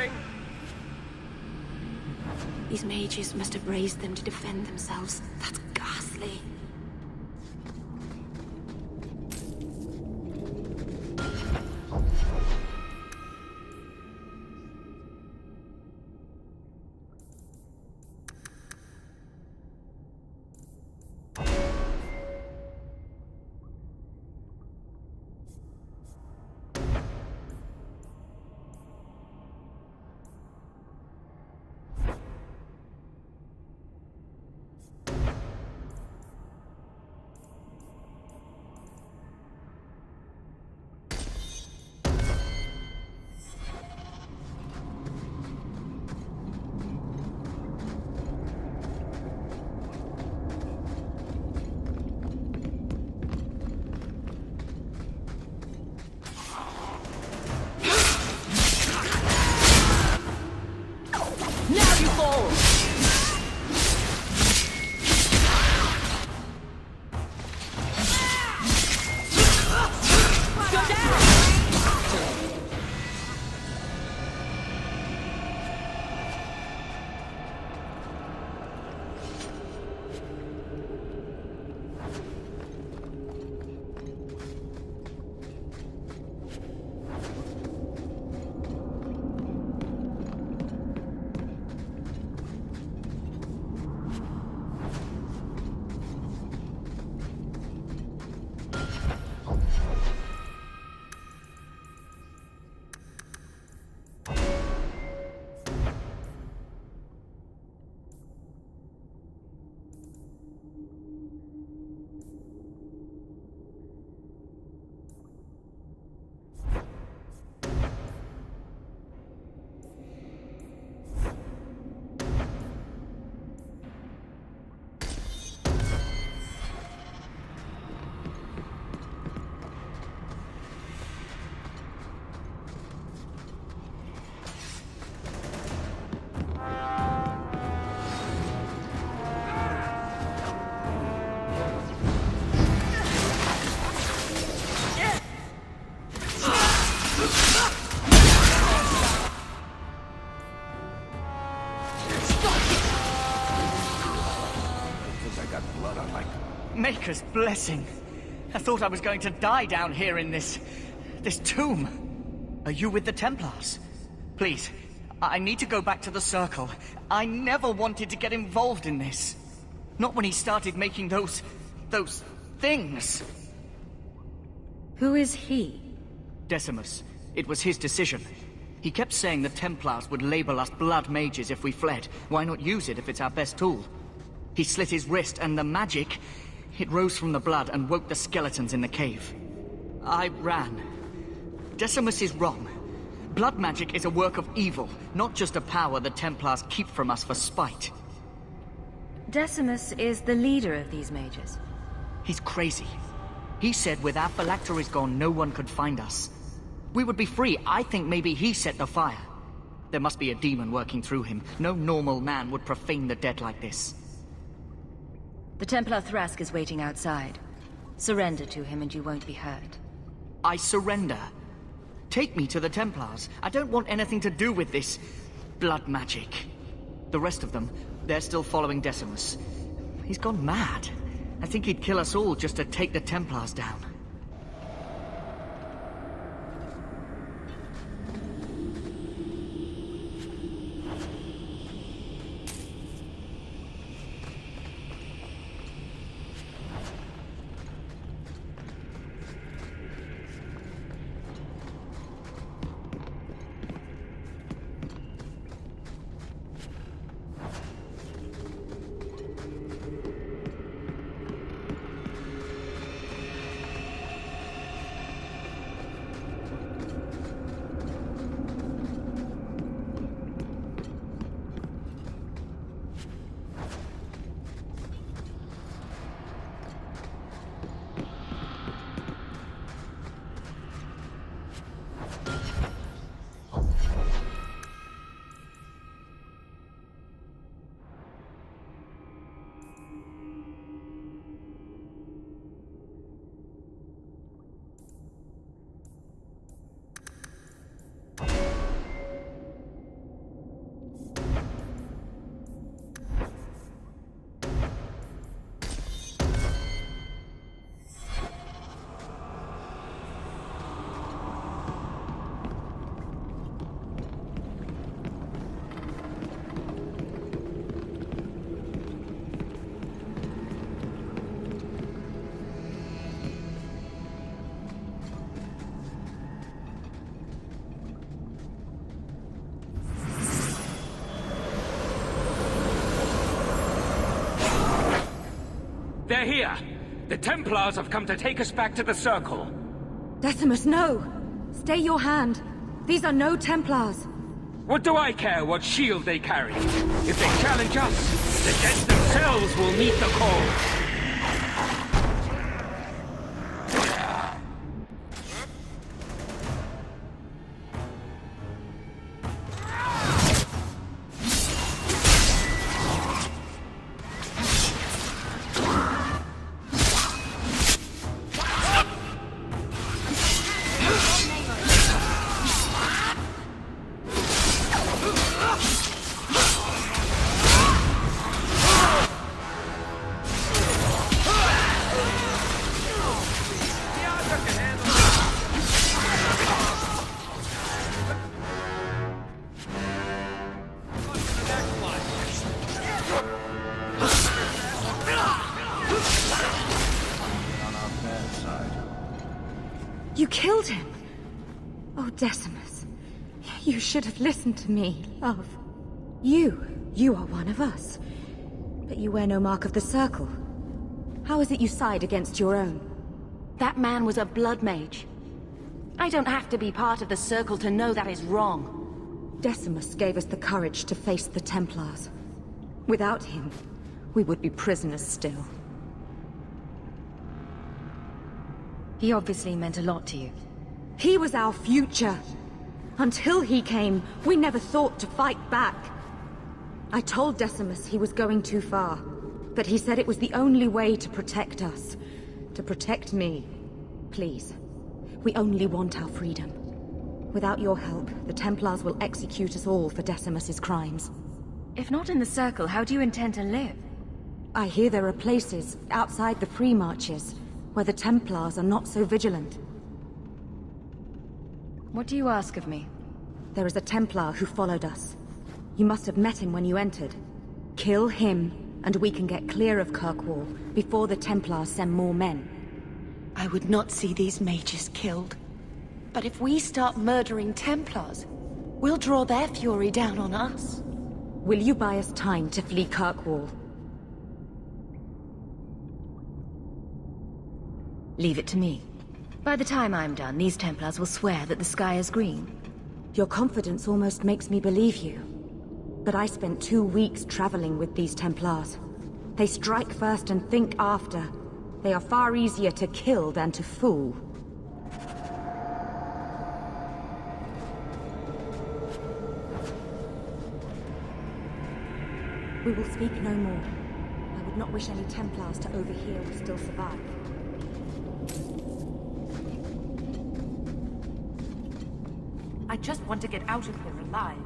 firing! These mages must have raised them to defend themselves. That's ghastly. Maker's blessing. I thought I was going to die down here in this tomb. Are you with the Templars? Please, I need to go back to the Circle. I never wanted to get involved in this. Not when he started making those things. Who is he? Decimus. It was his decision. He kept saying the Templars would label us blood mages if we fled. Why not use it if it's our best tool? He slit his wrist, and the magic, it rose from the blood and woke the skeletons in the cave. I ran. Decimus is wrong. Blood magic is a work of evil, not just a power the Templars keep from us for spite. Decimus is the leader of these mages. He's crazy. He said with our phylacteries gone, no one could find us. We would be free. I think maybe he set the fire. There must be a demon working through him. No normal man would profane the dead like this. The Templar Thrask is waiting outside. Surrender to him and you won't be hurt. I surrender. Take me to the Templars. I don't want anything to do with this blood magic. The rest of them, they're still following Decimus. He's gone mad. I think he'd kill us all just to take the Templars down. They're here! The Templars have come to take us back to the Circle. Decimus, no! Stay your hand. These are no Templars. What do I care what shield they carry? If they challenge us, the dead themselves will meet the call. You killed him! Oh, Decimus. You should have listened to me, love. You are one of us. But you wear no mark of the Circle. How is it you side against your own? That man was a blood mage. I don't have to be part of the Circle to know that is wrong. Decimus gave us the courage to face the Templars. Without him, we would be prisoners still. He obviously meant a lot to you. He was our future. Until he came, we never thought to fight back. I told Decimus he was going too far, but he said it was the only way to protect us. To protect me. Please. We only want our freedom. Without your help, the Templars will execute us all for Decimus's crimes. If not in the Circle, how do you intend to live? I hear there are places outside the pre-marches where the Templars are not so vigilant. What do you ask of me? There is a Templar who followed us. You must have met him when you entered. Kill him, and we can get clear of Kirkwall before the Templars send more men. I would not see these mages killed. But if we start murdering Templars, we'll draw their fury down on us. Will you buy us time to flee Kirkwall? Leave it to me. By the time I'm done, these Templars will swear that the sky is green. Your confidence almost makes me believe you. But I spent 2 weeks traveling with these Templars. They strike first and think after. They are far easier to kill than to fool. We will speak no more. I would not wish any Templars to overhear or still survive. I just want to get out of here alive.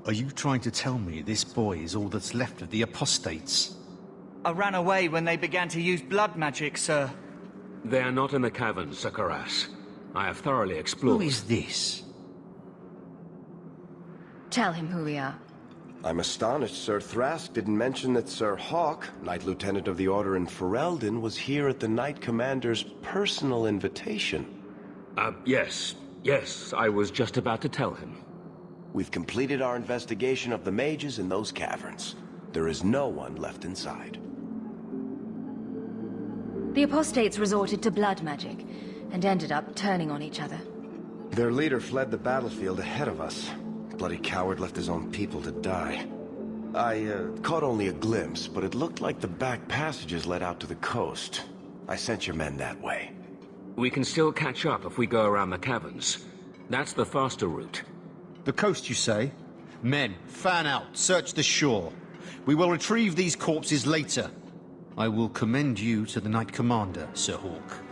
Are you trying to tell me this boy is all that's left of the apostates? I ran away when they began to use blood magic, sir. They are not in the caverns, Sakaras. I have thoroughly explored. Who is this? Tell him who we are. I'm astonished Sir Thrask didn't mention that Sir Hawk, Knight Lieutenant of the Order in Ferelden, was here at the Knight Commander's personal invitation. Yes. Yes, I was just about to tell him. We've completed our investigation of the mages in those caverns. There is no one left inside. The apostates resorted to blood magic, and ended up turning on each other. Their leader fled the battlefield ahead of us. Bloody coward left his own people to die. I caught only a glimpse, but it looked like the back passages led out to the coast. I sent your men that way. We can still catch up if we go around the caverns. That's the faster route. The coast, you say? Men, fan out, search the shore. We will retrieve these corpses later. I will commend you to the Knight Commander, Sir Hawk.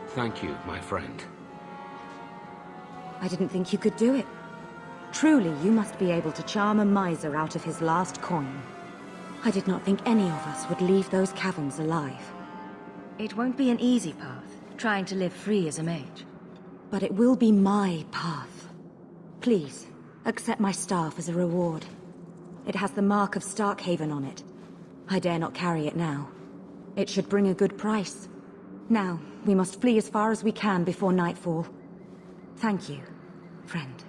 Thank you, my friend. I didn't think you could do it. Truly, you must be able to charm a miser out of his last coin. I did not think any of us would leave those caverns alive. It won't be an easy path, trying to live free as a mage. But it will be my path. Please, accept my staff as a reward. It has the mark of Starkhaven on it. I dare not carry it now. It should bring a good price. Now, we must flee as far as we can before nightfall. Thank you, friend.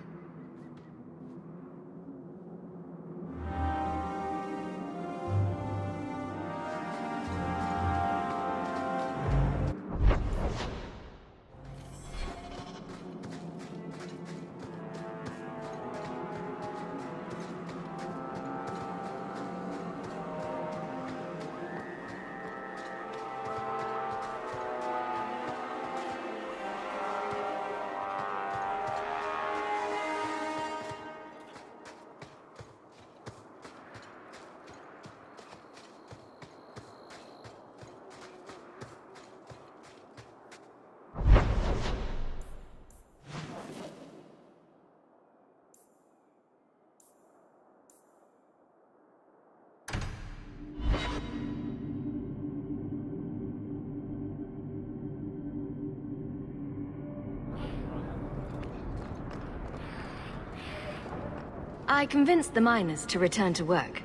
I convinced the miners to return to work.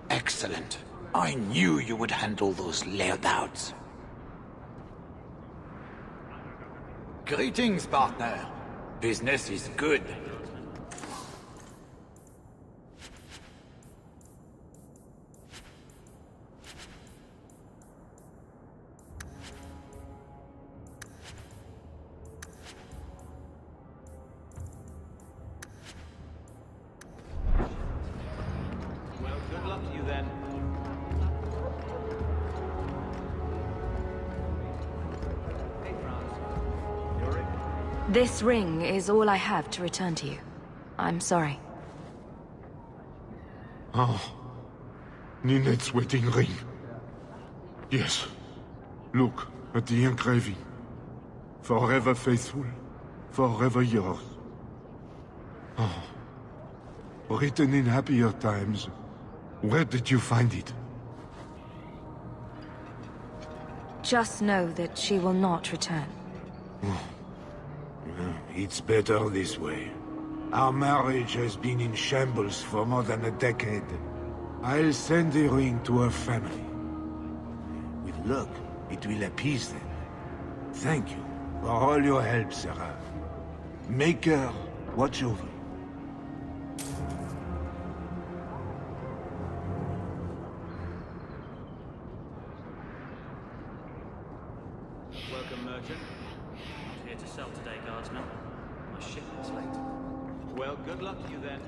Excellent. I knew you would handle those layouts. Greetings, partner. Business is good. This ring is all I have to return to you. I'm sorry. Oh. Ninette's wedding ring. Yes. Look at the engraving. Forever faithful, forever yours. Oh. Written in happier times. Where did you find it? Just know that she will not return. It's better this way. Our marriage has been in shambles for more than a decade. I'll send the ring to her family. With luck, it will appease them. Thank you for all your help, Sarah. Make her watch over. Welcome, merchant. Not here to sell today, guardsman. My shipment's late. Well, good luck to you then.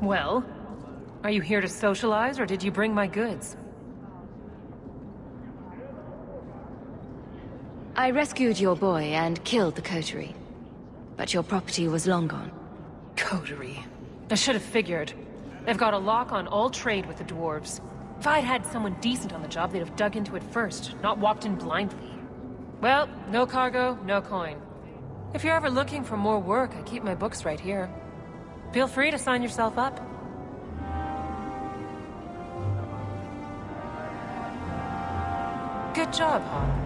Well, are you here to socialize, or did you bring my goods? I rescued your boy and killed the coterie. But your property was long gone. Coterie. I should have figured. They've got a lock on all trade with the dwarves. If I'd had someone decent on the job, they'd have dug into it first, not walked in blindly. Well, no cargo, no coin. If you're ever looking for more work, I keep my books right here. Feel free to sign yourself up. Good job, Hawk.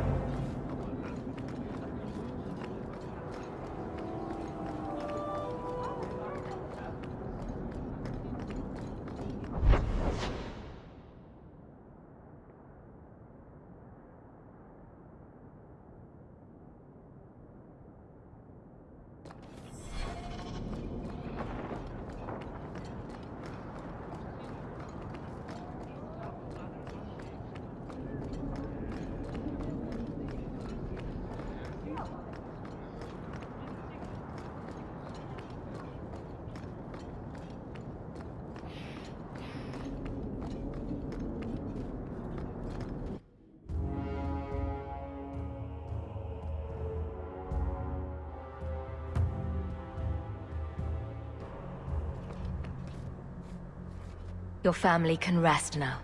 Your family can rest now.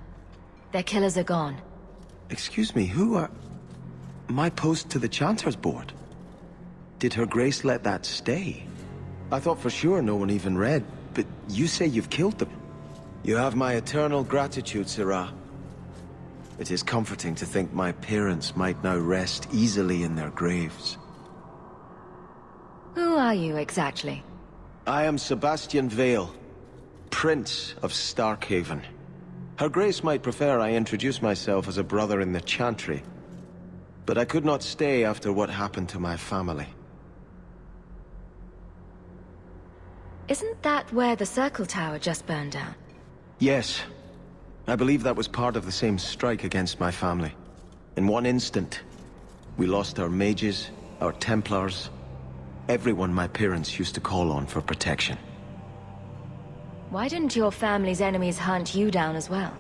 Their killers are gone. Excuse me, who are... My post to the Chanter's board? Did Her Grace let that stay? I thought for sure no one even read, but you say you've killed them. You have my eternal gratitude, Sirrah. It is comforting to think my parents might now rest easily in their graves. Who are you exactly? I am Sebastian Vale, Prince of Starkhaven. Her Grace might prefer I introduce myself as a brother in the Chantry, but I could not stay after what happened to my family. Isn't that where the Circle Tower just burned down? Yes. I believe that was part of the same strike against my family. In one instant, we lost our mages, our Templars, everyone my parents used to call on for protection. Why didn't your family's enemies hunt you down as well?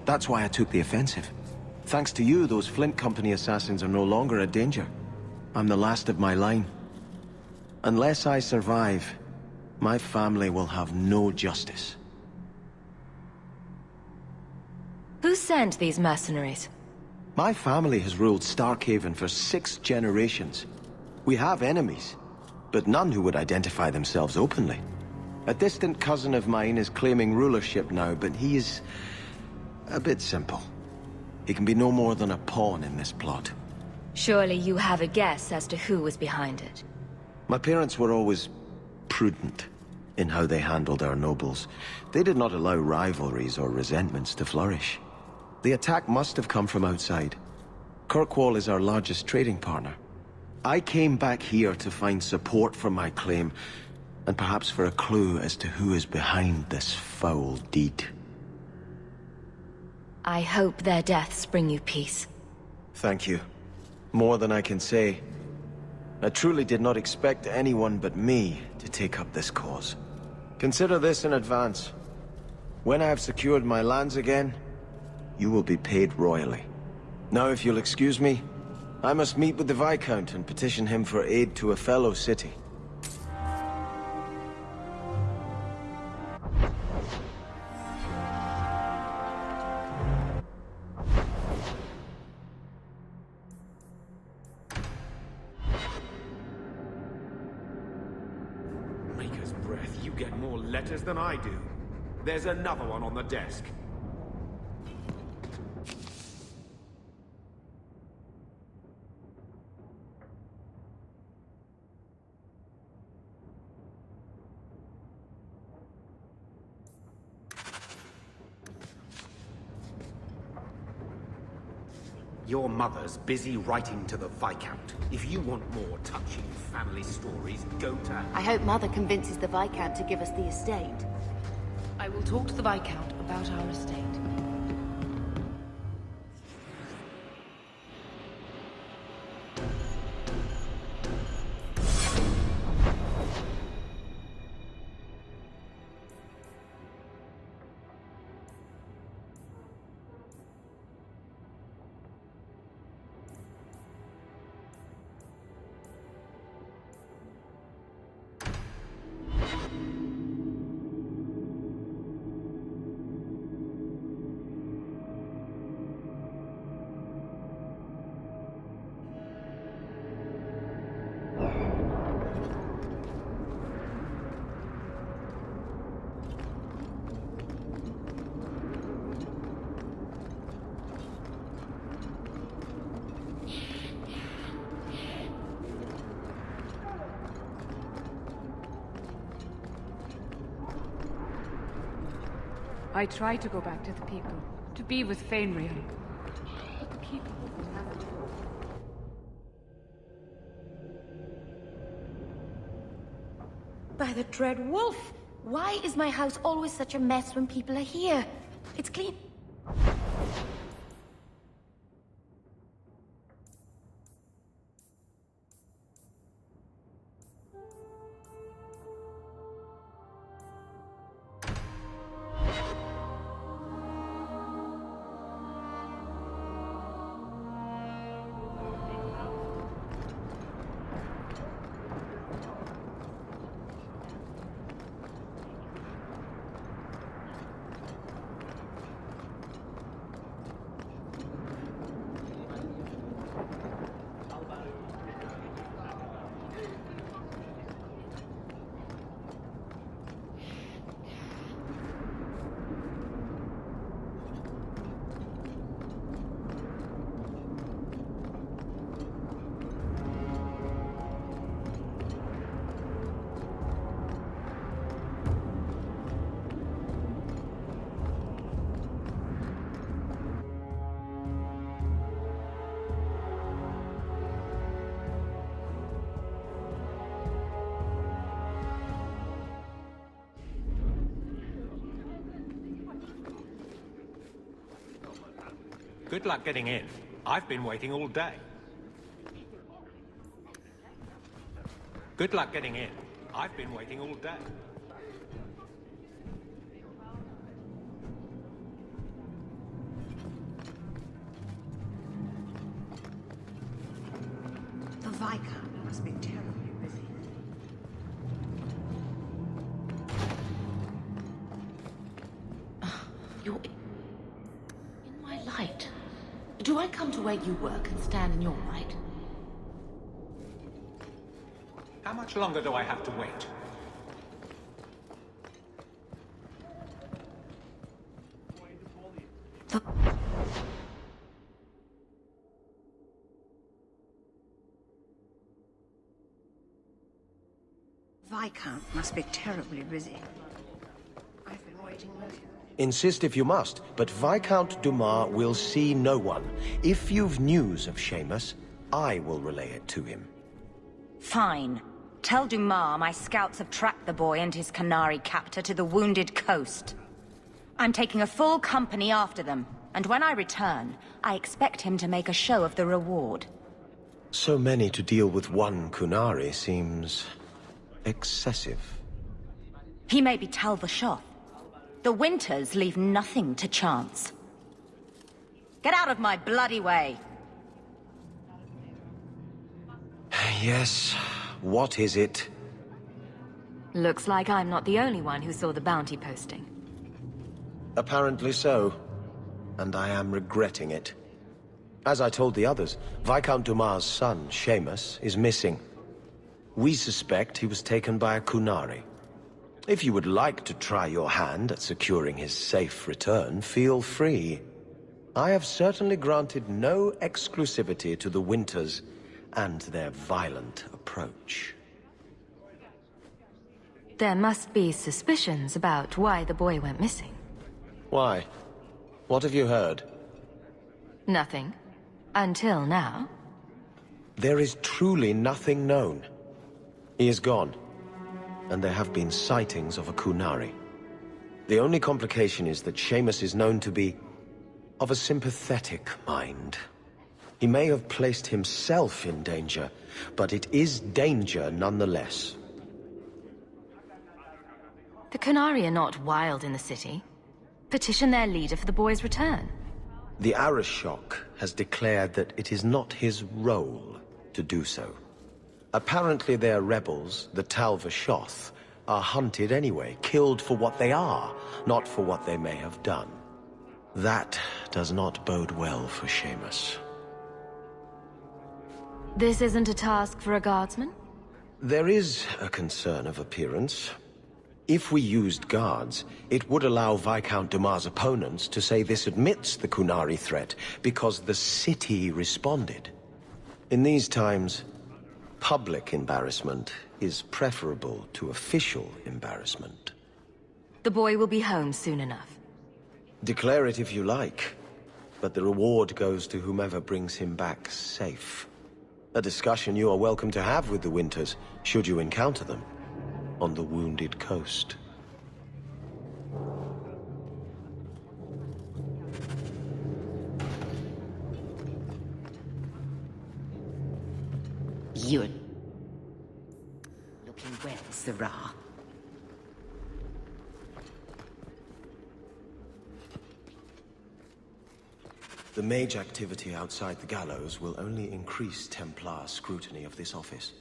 That's why I took the offensive. Thanks to you, those Flint Company assassins are no longer a danger. I'm the last of my line. Unless I survive, my family will have no justice. Who sent these mercenaries? My family has ruled Starkhaven for 6 generations. We have enemies, but none who would identify themselves openly. A distant cousin of mine is claiming rulership now, but he is a bit simple. He can be no more than a pawn in this plot. Surely you have a guess as to who was behind it. My parents were always prudent in how they handled our nobles. They did not allow rivalries or resentments to flourish. The attack must have come from outside. Kirkwall is our largest trading partner. I came back here to find support for my claim, and perhaps for a clue as to who is behind this foul deed. I hope their deaths bring you peace. Thank you. More than I can say. I truly did not expect anyone but me to take up this cause. Consider this in advance. When I have secured my lands again, you will be paid royally. Now, if you'll excuse me, I must meet with the Viscount and petition him for aid to a fellow city. Maker's breath, you get more letters than I do. There's another one on the desk. Your mother's busy writing to the Viscount. If you want more touching family stories, go to... I hope Mother convinces the Viscount to give us the estate. I will talk to the Viscount about our estate. I tried to go back to the people, to be with Fainriel. But the people wouldn't have it. By the dread wolf! Why is my house always such a mess when people are here? It's clean. Good luck getting in. I've been waiting all day. Good luck getting in. I've been waiting all day. The Viscount must be terribly busy. You're in my light. Do I come to where you work and stand in your light? How much longer do I have to wait? Viscount must be terribly busy. I've been waiting with you. Insist if you must, but Viscount Dumas will see no one. If you've news of Seamus, I will relay it to him. Fine. Tell Dumas my scouts have tracked the boy and his Canary captor to the wounded coast. I'm taking a full company after them, and when I return, I expect him to make a show of the reward. So many to deal with one Kunari seems excessive. He may be Talvashoth. The Winters leave nothing to chance. Get out of my bloody way! Yes, what is it? Looks like I'm not the only one who saw the bounty posting. Apparently so, and I am regretting it. As I told the others, Viscount Dumas' son, Seamus, is missing. We suspect he was taken by a Kunari. If you would like to try your hand at securing his safe return, feel free. I have certainly granted no exclusivity to the Winters and their violent approach. There must be suspicions about why the boy went missing. Why? What have you heard? Nothing. Until now. There is truly nothing known. He is gone, and there have been sightings of a Kunari. The only complication is that Seamus is known to be of a sympathetic mind. He may have placed himself in danger, but it is danger nonetheless. The Kunari are not wild in the city. Petition their leader for the boy's return. The Arishok has declared that it is not his role to do so. Apparently their rebels, the Talvashoth, are hunted anyway, killed for what they are, not for what they may have done. That does not bode well for Seamus. This isn't a task for a guardsman? There is a concern of appearance. If we used guards, it would allow Viscount Dumas' opponents to say this admits the Kunari threat, because the city responded. In these times, public embarrassment is preferable to official embarrassment. The boy will be home soon enough. Declare it if you like, but the reward goes to whomever brings him back safe. A discussion you are welcome to have with the Winters, should you encounter them, on the Wounded Coast. You're looking well, Sarah. The mage activity outside the gallows will only increase Templar scrutiny of this office.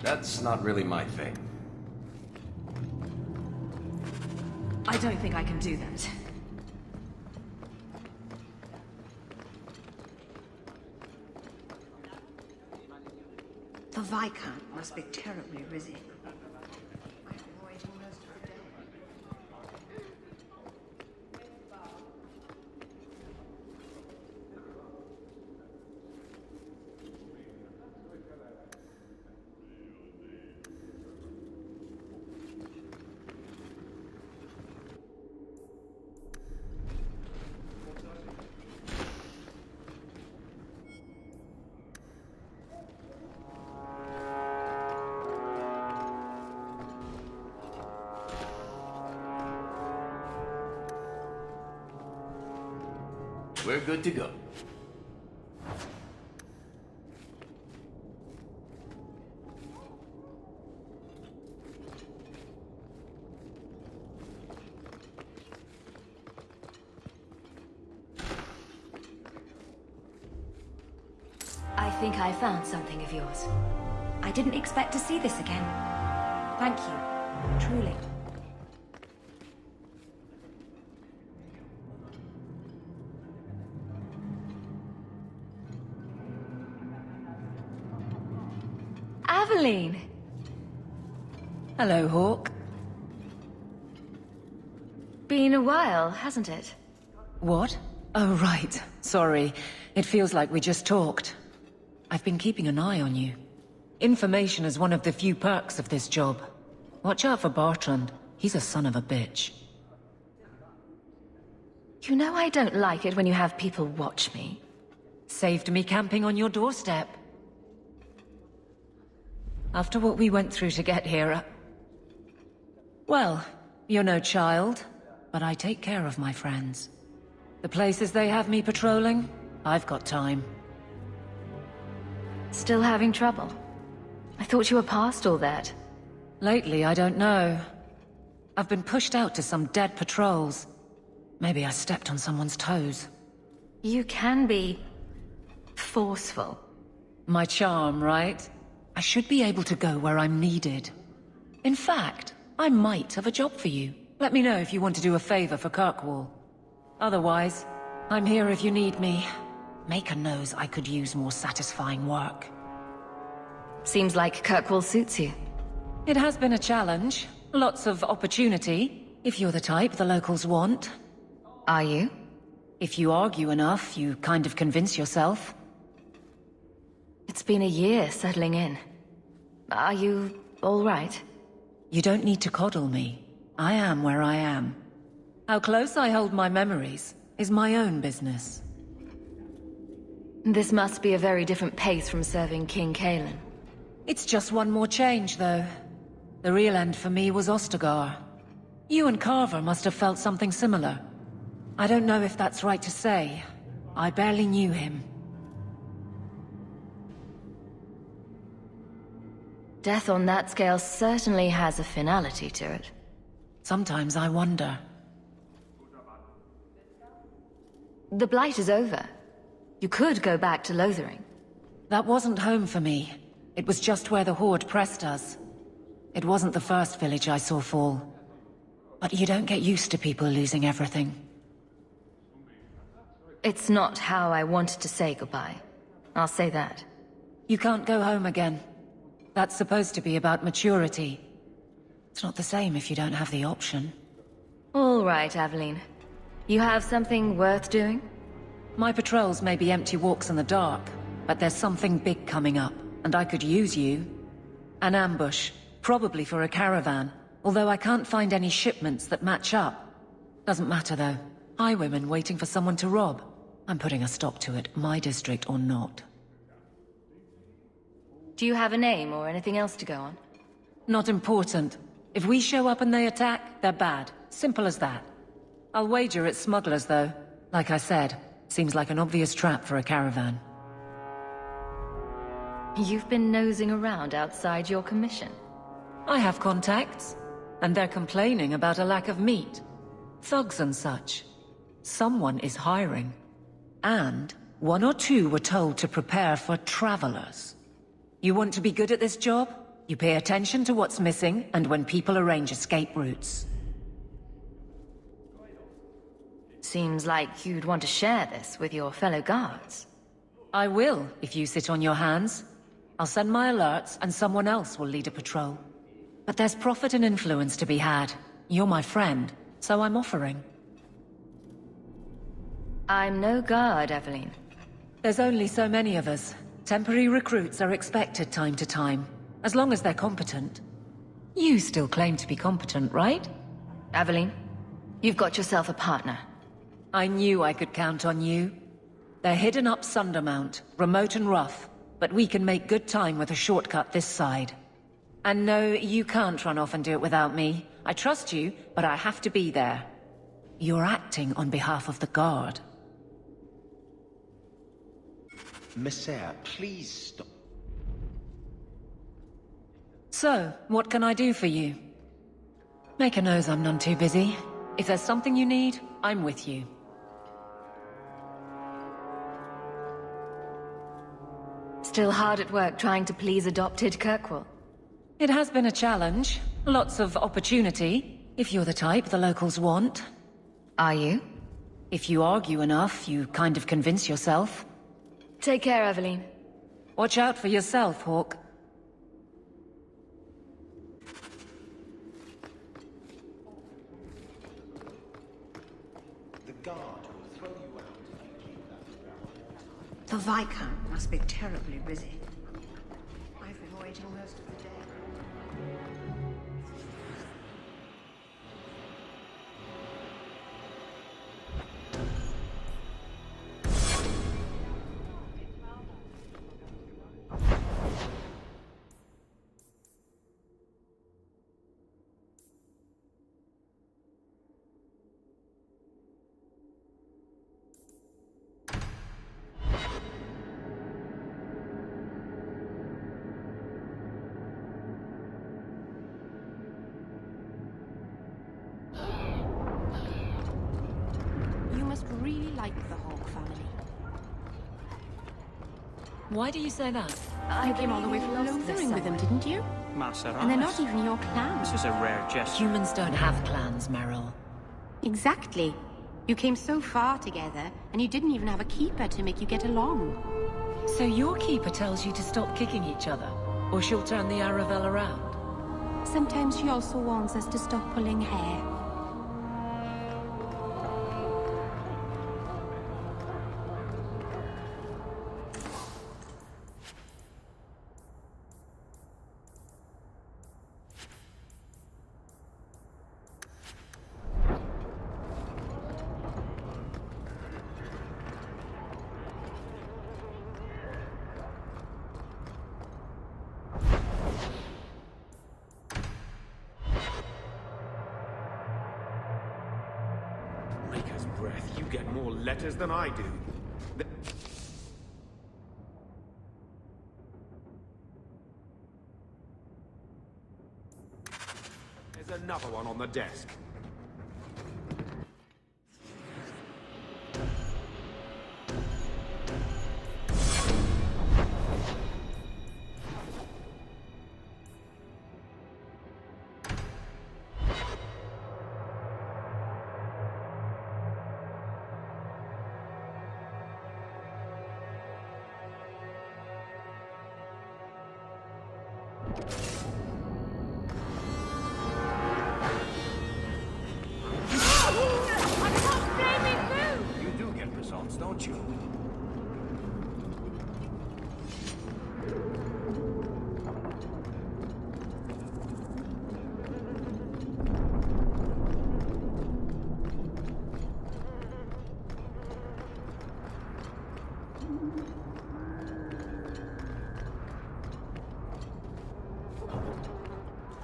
That's not really my thing. I don't think I can do that. The Viscount must be terribly busy. I've been waiting most of the day. We're good to go. I think I found something of yours. I didn't expect to see this again. Thank you, truly. Aveline! Hello, Hawk. Been a while, hasn't it? What? Oh, right. Sorry. It feels like we just talked. I've been keeping an eye on you. Information is one of the few perks of this job. Watch out for Bartrand. He's a son of a bitch. You know I don't like it when you have people watch me. Saved me camping on your doorstep. After what we went through to get here, well, you're no child, but I take care of my friends. The places they have me patrolling, I've got time. Still having trouble? I thought you were past all that. Lately, I don't know. I've been pushed out to some dead patrols. Maybe I stepped on someone's toes. You can be forceful. My charm, right? I should be able to go where I'm needed. In fact, I might have a job for you. Let me know if you want to do a favor for Kirkwall. Otherwise, I'm here if you need me. Maker knows I could use more satisfying work. Seems like Kirkwall suits you. It has been a challenge. Lots of opportunity, if you're the type the locals want. Are you? If you argue enough, you kind of convince yourself. It's been a year settling in. Are you all right? You don't need to coddle me. I am where I am. How close I hold my memories is my own business. This must be a very different pace from serving King Kalen. It's just one more change, though. The real end for me was Ostagar. You and Carver must have felt something similar. I don't know if that's right to say. I barely knew him. Death on that scale certainly has a finality to it. Sometimes I wonder. The Blight is over. You could go back to Lothering. That wasn't home for me. It was just where the Horde pressed us. It wasn't the first village I saw fall. But you don't get used to people losing everything. It's not how I wanted to say goodbye. I'll say that. You can't go home again. That's supposed to be about maturity. It's not the same if you don't have the option. All right, Aveline. You have something worth doing? My patrols may be empty walks in the dark, but there's something big coming up, and I could use you. An ambush, probably for a caravan, although I can't find any shipments that match up. Doesn't matter though. Highwaymen waiting for someone to rob. I'm putting a stop to it, my district or not. Do you have a name or anything else to go on? Not important. If we show up and they attack, they're bad. Simple as that. I'll wager it's smugglers though. Like I said, seems like an obvious trap for a caravan. You've been nosing around outside your commission. I have contacts, and they're complaining about a lack of meat. Thugs and such. Someone is hiring. And one or two were told to prepare for travelers. You want to be good at this job? You pay attention to what's missing, and when people arrange escape routes. Seems like you'd want to share this with your fellow guards. I will, if you sit on your hands. I'll send my alerts, and someone else will lead a patrol. But there's profit and influence to be had. You're my friend, so I'm offering. I'm no guard, Aveline. There's only so many of us. Temporary recruits are expected time to time, as long as they're competent. You still claim to be competent, right? Aveline, you've got yourself a partner. I knew I could count on you. They're hidden up Sundermount, remote and rough, but we can make good time with a shortcut this side. And no, you can't run off and do it without me. I trust you, but I have to be there. You're acting on behalf of the Guard. Messiah, please stop. So, what can I do for you? Make a nose I'm none too busy. If there's something you need, I'm with you. Still hard at work trying to please adopted Kirkwall? It has been a challenge. Lots of opportunity, if you're the type the locals want. Are you? If you argue enough, you kind of convince yourself. Take care, Aveline. Watch out for yourself, Hawk. The guard will throw you out if you keep that. The Viscount must be terribly busy. I've been waiting most of the day. Really like the Hawk family. Why do you say that? You came all the way from Lothering with them, didn't you? Maceras. And they're not even your clan. This is a rare gesture. Humans don't have clans, Meryl. Exactly. You came so far together, and you didn't even have a keeper to make you get along. So your keeper tells you to stop kicking each other, or she'll turn the Aravel around? Sometimes she also warns us to stop pulling hair. Maker's breath, you get more letters than I do. There's another one on the desk. codes, don't you?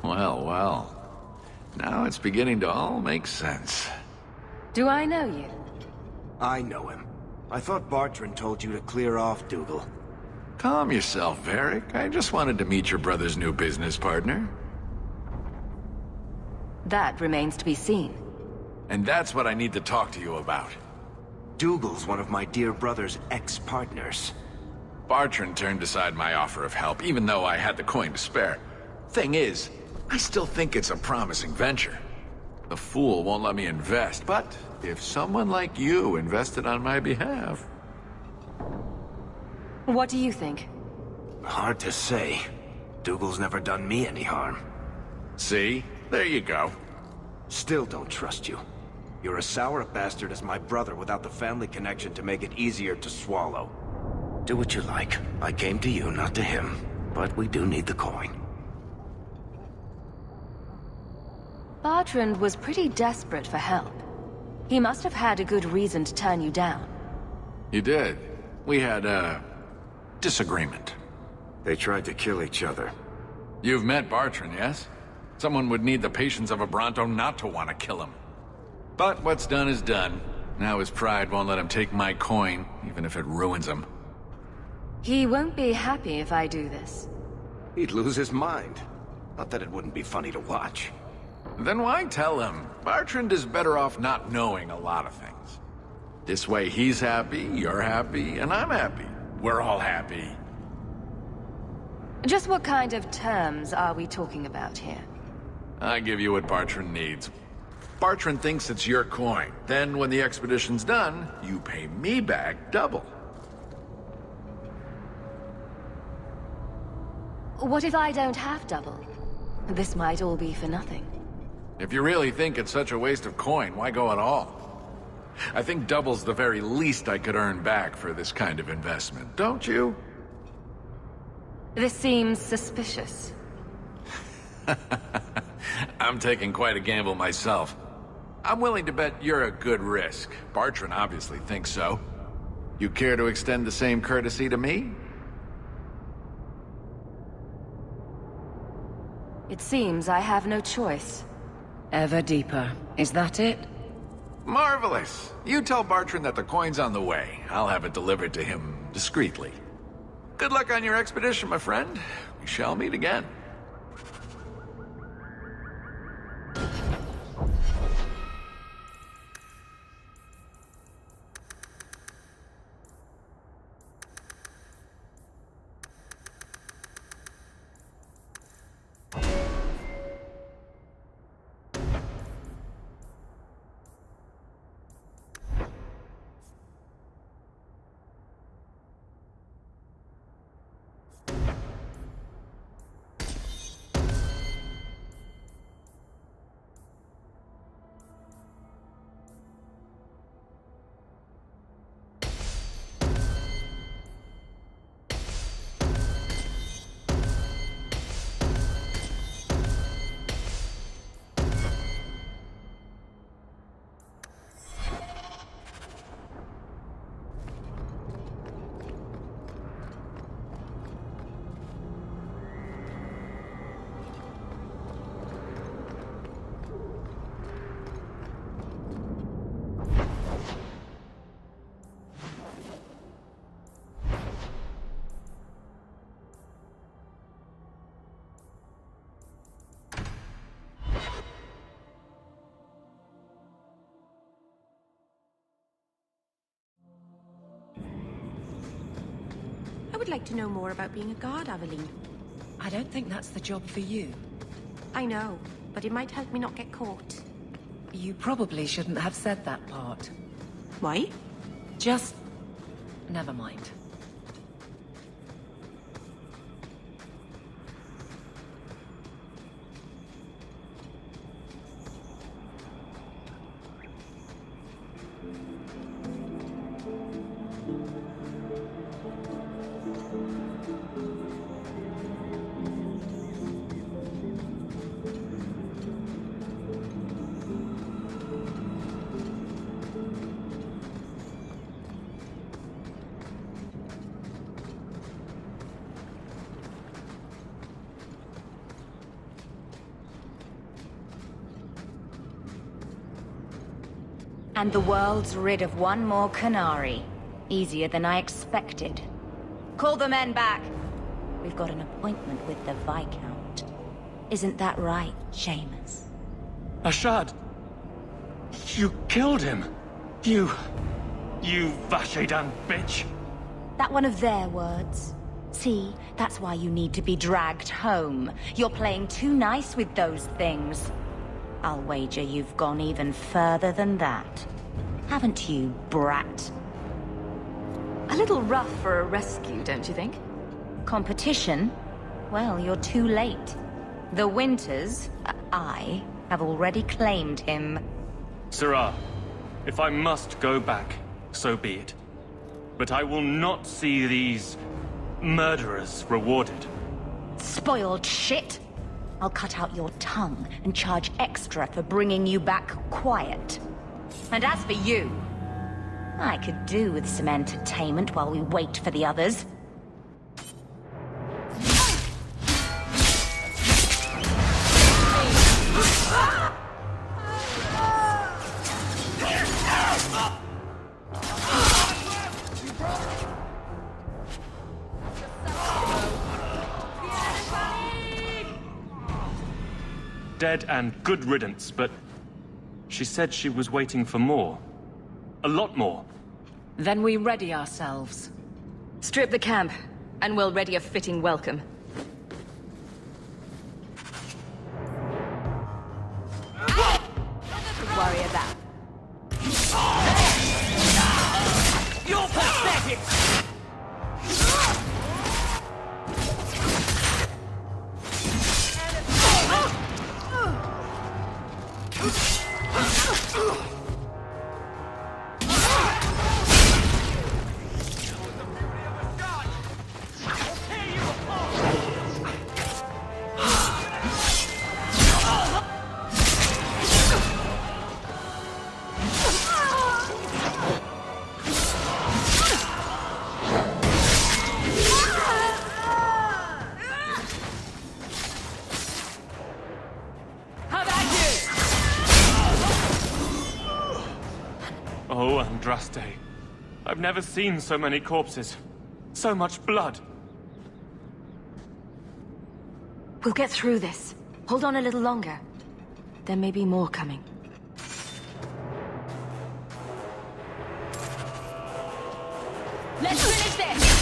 Well, well. Now it's beginning to all make sense. Do I know you? I know him. I thought Bartrand told you to clear off, Dougal. Calm yourself, Varric. I just wanted to meet your brother's new business partner. That remains to be seen. And that's what I need to talk to you about. Dougal's one of my dear brother's ex-partners. Bartrand turned aside my offer of help, even though I had the coin to spare. Thing is, I still think it's a promising venture. The fool won't let me invest, but if someone like you invested on my behalf... What do you think? Hard to say. Dougal's never done me any harm. See? There you go. Still don't trust you. You're a sour bastard as my brother without the family connection to make it easier to swallow. Do what you like. I came to you, not to him. But we do need the coin. Bartrand was pretty desperate for help. He must have had a good reason to turn you down. He did. We had a... disagreement. They tried to kill each other. You've met Bartrand, yes? Someone would need the patience of a Bronto not to want to kill him. But what's done is done. Now his pride won't let him take my coin, even if it ruins him. He won't be happy if I do this. He'd lose his mind. Not that it wouldn't be funny to watch. Then why tell him? Bartrand is better off not knowing a lot of things. This way he's happy, you're happy, and I'm happy. We're all happy. Just what kind of terms are we talking about here? I give you what Bartrand needs. Bartrand thinks it's your coin. Then when the expedition's done, you pay me back double. What if I don't have double? This might all be for nothing. If you really think it's such a waste of coin, why go at all? I think double's the very least I could earn back for this kind of investment, don't you? This seems suspicious. I'm taking quite a gamble myself. I'm willing to bet you're a good risk. Bartrand obviously thinks so. You care to extend the same courtesy to me? It seems I have no choice. Ever deeper. Is that it? Marvelous! You tell Bartrand that the coin's on the way. I'll have it delivered to him discreetly. Good luck on your expedition, my friend. We shall meet again. I would like to know more about being a guard, Aveline. I don't think that's the job for you. I know, but it might help me not get caught. You probably shouldn't have said that part. Why? Just... never mind. And the world's rid of one more Canary. Easier than I expected. Call the men back. We've got an appointment with the Viscount. Isn't that right, Seamus? Ashad! You killed him! You Vashedan bitch! That one of their words. See, that's why you need to be dragged home. You're playing too nice with those things. I'll wager you've gone even further than that. Haven't you, brat? A little rough for a rescue, don't you think? Competition? Well, you're too late. The Winters, I, have already claimed him. Sirrah, if I must go back, so be it. But I will not see these murderers rewarded. Spoiled shit! I'll cut out your tongue and charge extra for bringing you back quiet. And as for you, I could do with some entertainment while we wait for the others. Dead and good riddance, but she said she was waiting for more. A lot more. Then we ready ourselves. Strip the camp, and we'll ready a fitting welcome. Don't worry about. You're pathetic! Oh, Andraste. I've never seen so many corpses. So much blood. We'll get through this. Hold on a little longer. There may be more coming. Let's finish this!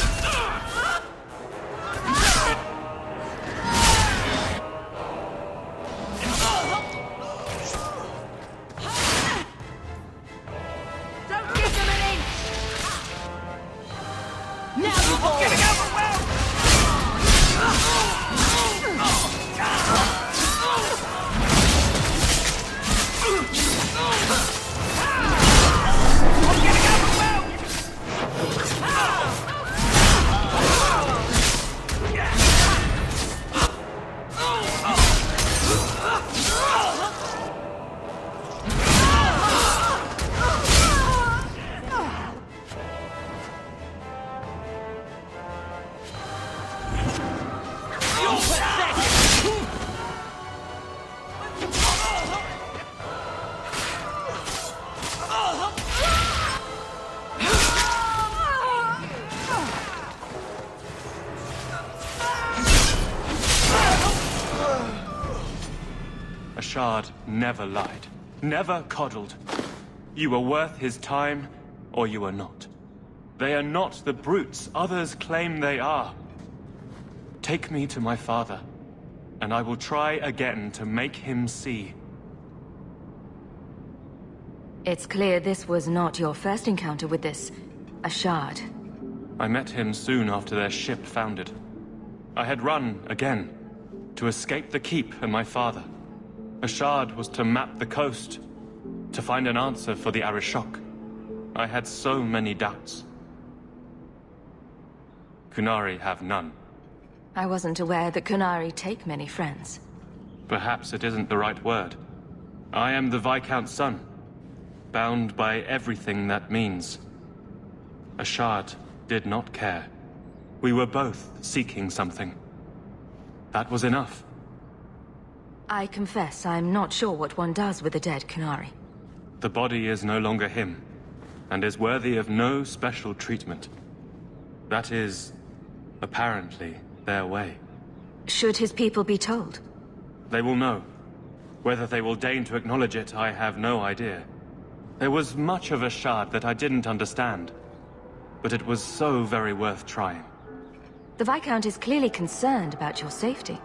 Don't give them an inch! Now you fall! Getting overwhelmed! Ashad never lied. Never coddled. You were worth his time, or you are not. They are not the brutes others claim they are. Take me to my father, and I will try again to make him see. It's clear this was not your first encounter with this Ashad. I met him soon after their ship foundered. I had run again, to escape the keep and my father. Ashad was to map the coast, to find an answer for the Arishok. I had so many doubts. Kunari have none. I wasn't aware that Kunari take many friends. Perhaps it isn't the right word. I am the Viscount's son, bound by everything that means. Ashad did not care. We were both seeking something. That was enough. I confess I'm not sure what one does with a dead Kunari. The body is no longer him, and is worthy of no special treatment. That is, apparently, their way. Should his people be told? They will know. Whether they will deign to acknowledge it, I have no idea. There was much of a shard that I didn't understand, but it was so very worth trying. The Viscount is clearly concerned about your safety.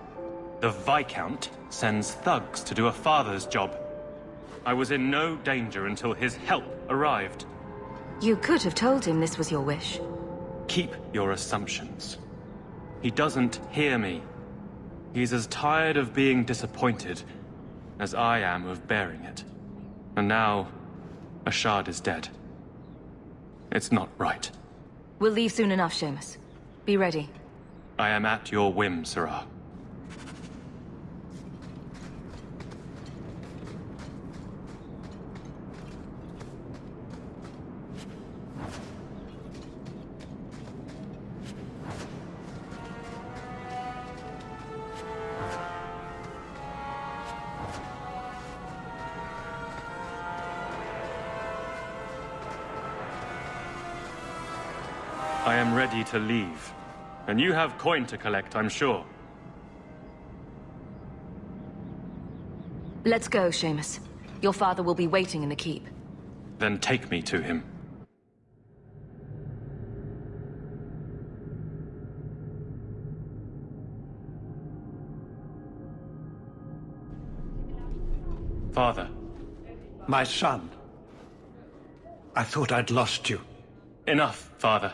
The Viscount sends thugs to do a father's job. I was in no danger until his help arrived. You could have told him this was your wish. Keep your assumptions. He doesn't hear me. He's as tired of being disappointed as I am of bearing it. And now, a shard is dead. It's not right. We'll leave soon enough, Seamus. Be ready. I am at your whim, Sirrah. I am ready to leave. And you have coin to collect, I'm sure. Let's go, Seamus. Your father will be waiting in the keep. Then take me to him. Father. My son. I thought I'd lost you. Enough, Father.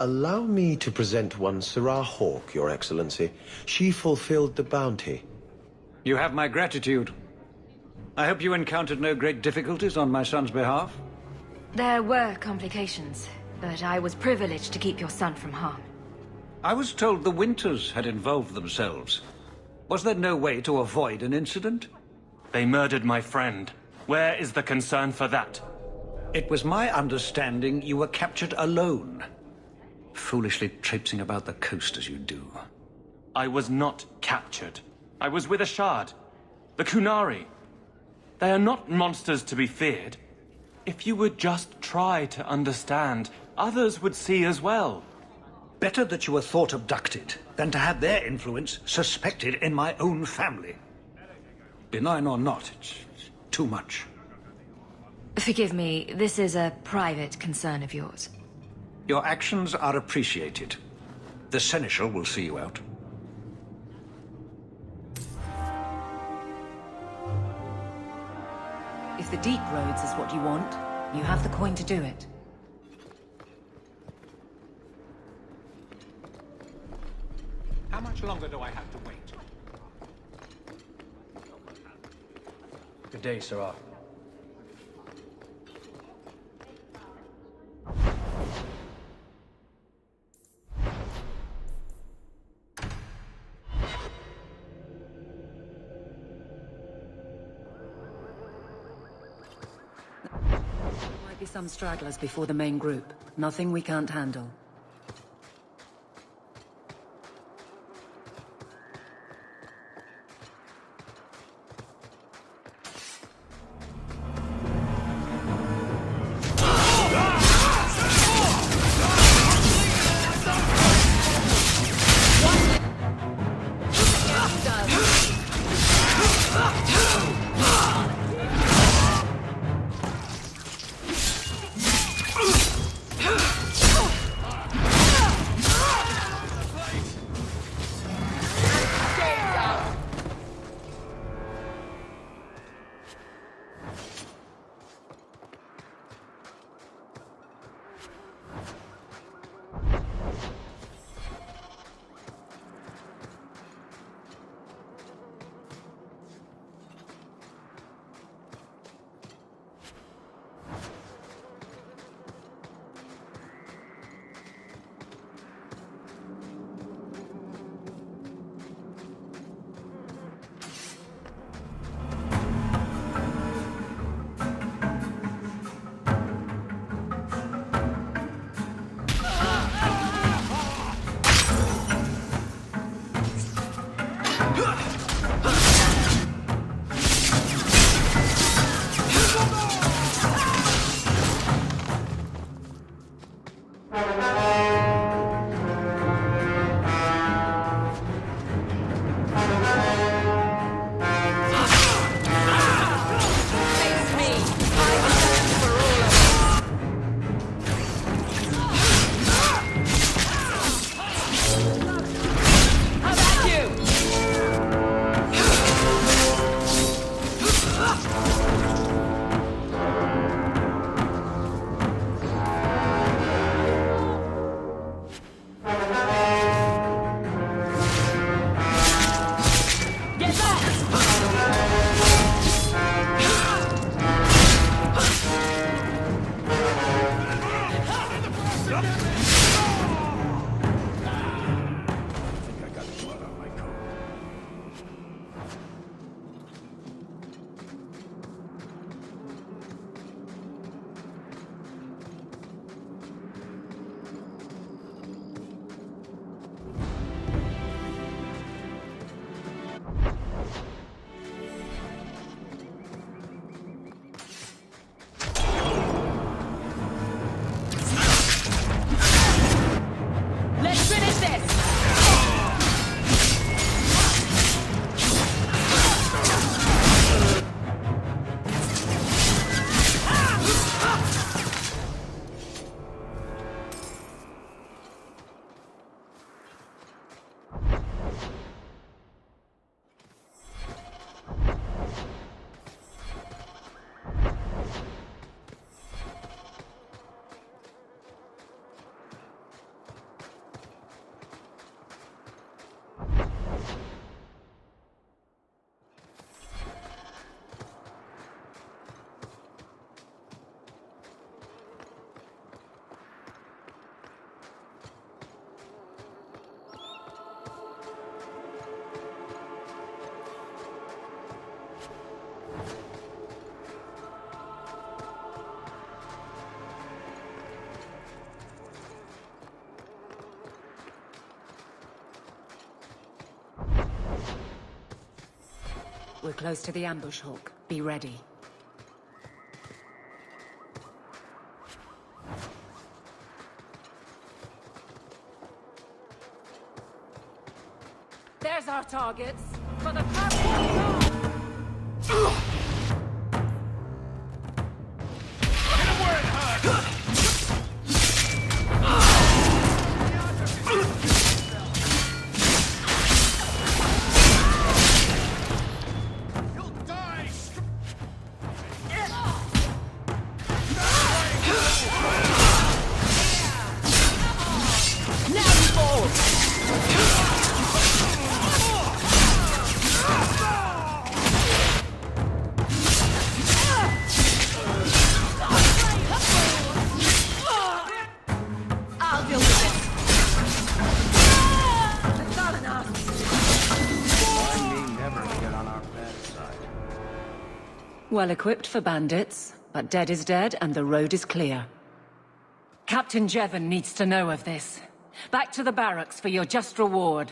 Allow me to present one Sirrah Hawke, Your Excellency. She fulfilled the bounty. You have my gratitude. I hope you encountered no great difficulties on my son's behalf. There were complications, but I was privileged to keep your son from harm. I was told the Winters had involved themselves. Was there no way to avoid an incident? They murdered my friend. Where is the concern for that? It was my understanding you were captured alone. Foolishly traipsing about the coast as you do. I was not captured. I was with a shard. The Kunari. They are not monsters to be feared. If you would just try to understand, others would see as well. Better that you were thought abducted than to have their influence suspected in my own family. Benign or not, it's too much. Forgive me, this is a private concern of yours. Your actions are appreciated. The Seneschal will see you out. If the deep roads is what you want, you have the coin to do it. How much longer do I have to wait? Good day, Sirrah. Might be some stragglers before the main group. Nothing we can't handle. We're close to the ambush, Hawk. Be ready. There's our targets. For the past Well equipped for bandits, but dead is dead and the road is clear. Captain Jevon needs to know of this. Back to the barracks for your just reward.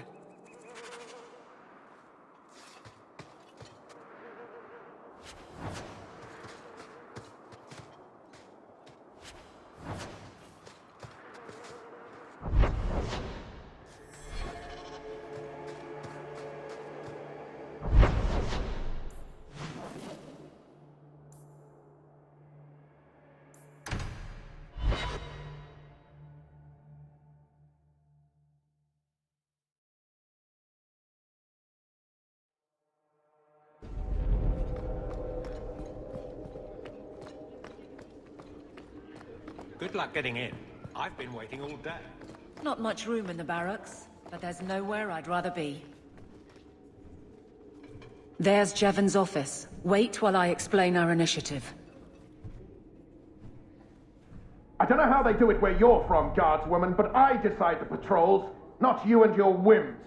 Good luck getting in. I've been waiting all day. Not much room in the barracks, but there's nowhere I'd rather be. There's Jevon's office. Wait while I explain our initiative. I don't know how they do it where you're from, guardswoman, but I decide the patrols, not you and your whims.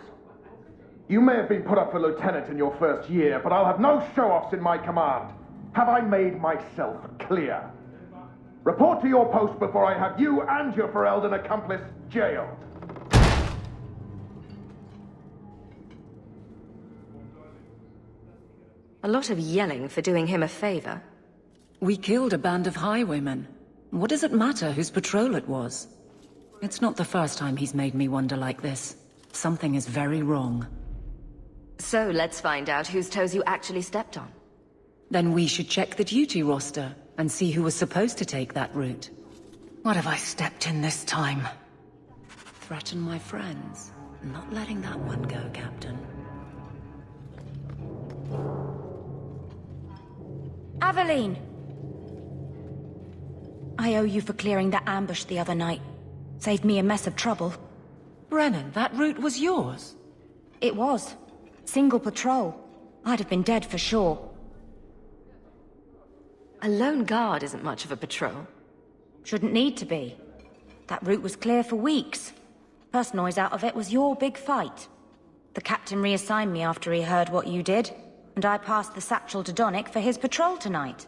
You may have been put up for lieutenant in your first year, but I'll have no show-offs in my command. Have I made myself clear? Report to your post before I have you and your Ferelden accomplice jailed. A lot of yelling for doing him a favor. We killed a band of highwaymen. What does it matter whose patrol it was? It's not the first time he's made me wonder like this. Something is very wrong. So let's find out whose toes you actually stepped on. Then we should check the duty roster and see who was supposed to take that route. What have I stepped in this time? Threaten my friends. Not letting that one go, Captain. Aveline! I owe you for clearing that ambush the other night. Saved me a mess of trouble. Brennan, that route was yours? It was. Single patrol. I'd have been dead for sure. A lone guard isn't much of a patrol. Shouldn't need to be. That route was clear for weeks. First noise out of it was your big fight. The captain reassigned me after he heard what you did, and I passed the satchel to Donnick for his patrol tonight.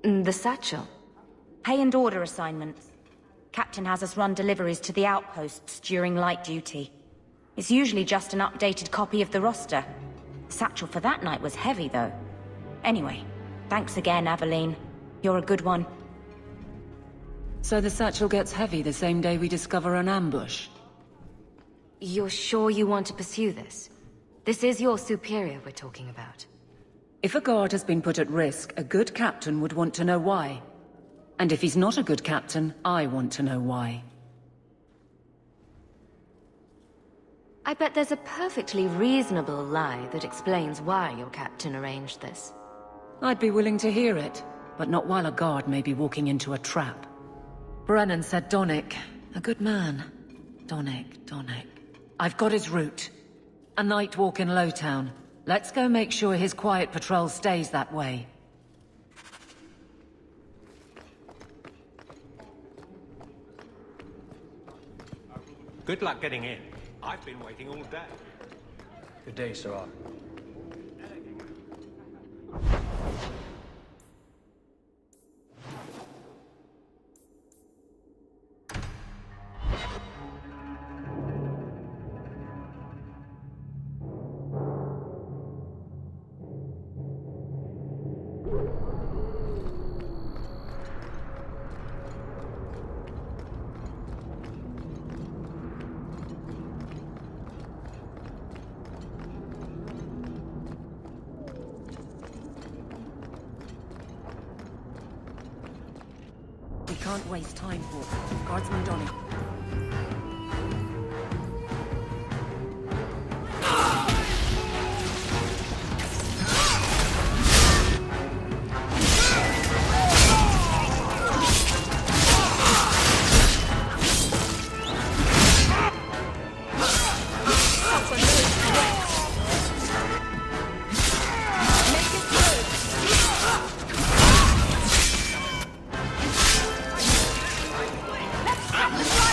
The satchel? Pay and order assignments. Captain has us run deliveries to the outposts during light duty. It's usually just an updated copy of the roster. The satchel for that night was heavy, though. Anyway, thanks again, Aveline. You're a good one. So the satchel gets heavy the same day we discover an ambush? You're sure you want to pursue this? This is your superior we're talking about. If a guard has been put at risk, a good captain would want to know why. And if he's not a good captain, I want to know why. I bet there's a perfectly reasonable lie that explains why your captain arranged this. I'd be willing to hear it, but not while a guard may be walking into a trap. Brennan said Donnick. A good man. Donnick. I've got his route. A night walk in Lowtown. Let's go make sure his quiet patrol stays that way. Good luck getting in. I've been waiting all day. Good day, Sir Arthur. We can't waste time, Hawk. Guardsman Donnie. Let's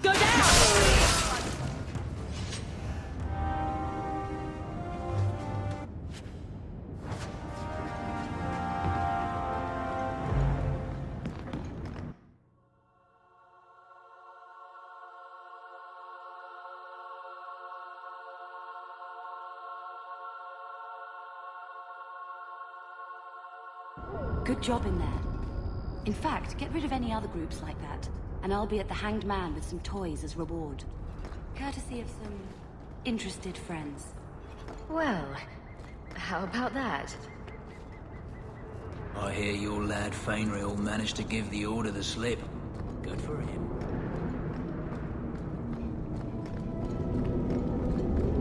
Go down! Good job in there. In fact, get rid of any other groups like that, and I'll be at the Hanged Man with some toys as reward. Courtesy of some interested friends. Well, how about that? I hear your lad Fainriel managed to give the order the slip. Good for him.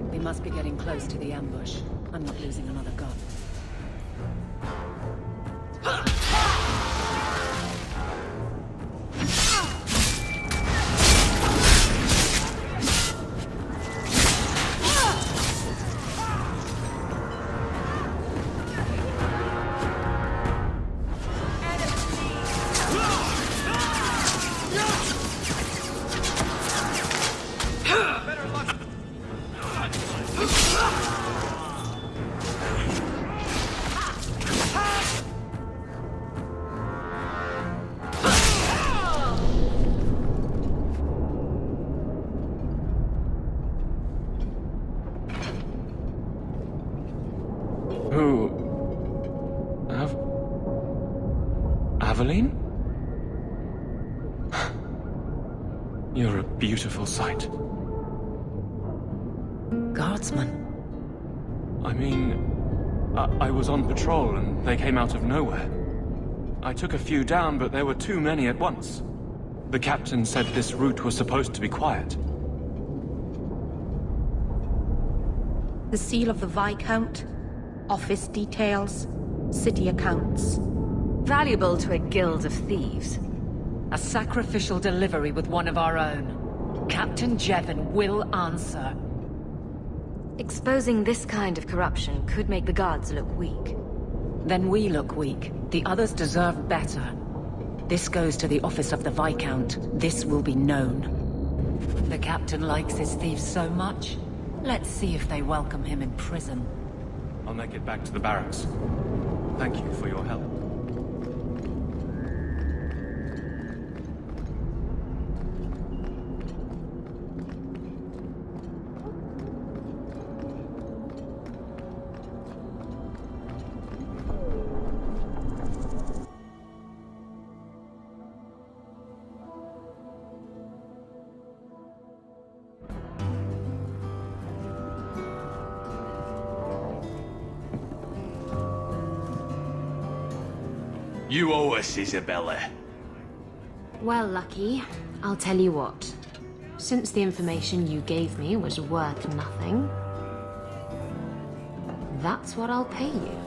We must be getting close to the ambush. I'm not losing another gun. Aveline? You're a beautiful sight. Guardsman? I mean, I was on patrol and they came out of nowhere. I took a few down, but there were too many at once. The captain said this route was supposed to be quiet. The seal of the Viscount, office details, city accounts. Valuable to a guild of thieves. A sacrificial delivery with one of our own. Captain Jevon will answer. Exposing this kind of corruption could make the guards look weak. Then we look weak. The others deserve better. This goes to the office of the Viscount. This will be known. The captain likes his thieves so much. Let's see if they welcome him in prison. I'll make it back to the barracks. Thank you for your help. You owe us, Isabella. Well, Lucky, I'll tell you what. Since the information you gave me was worth nothing, that's what I'll pay you.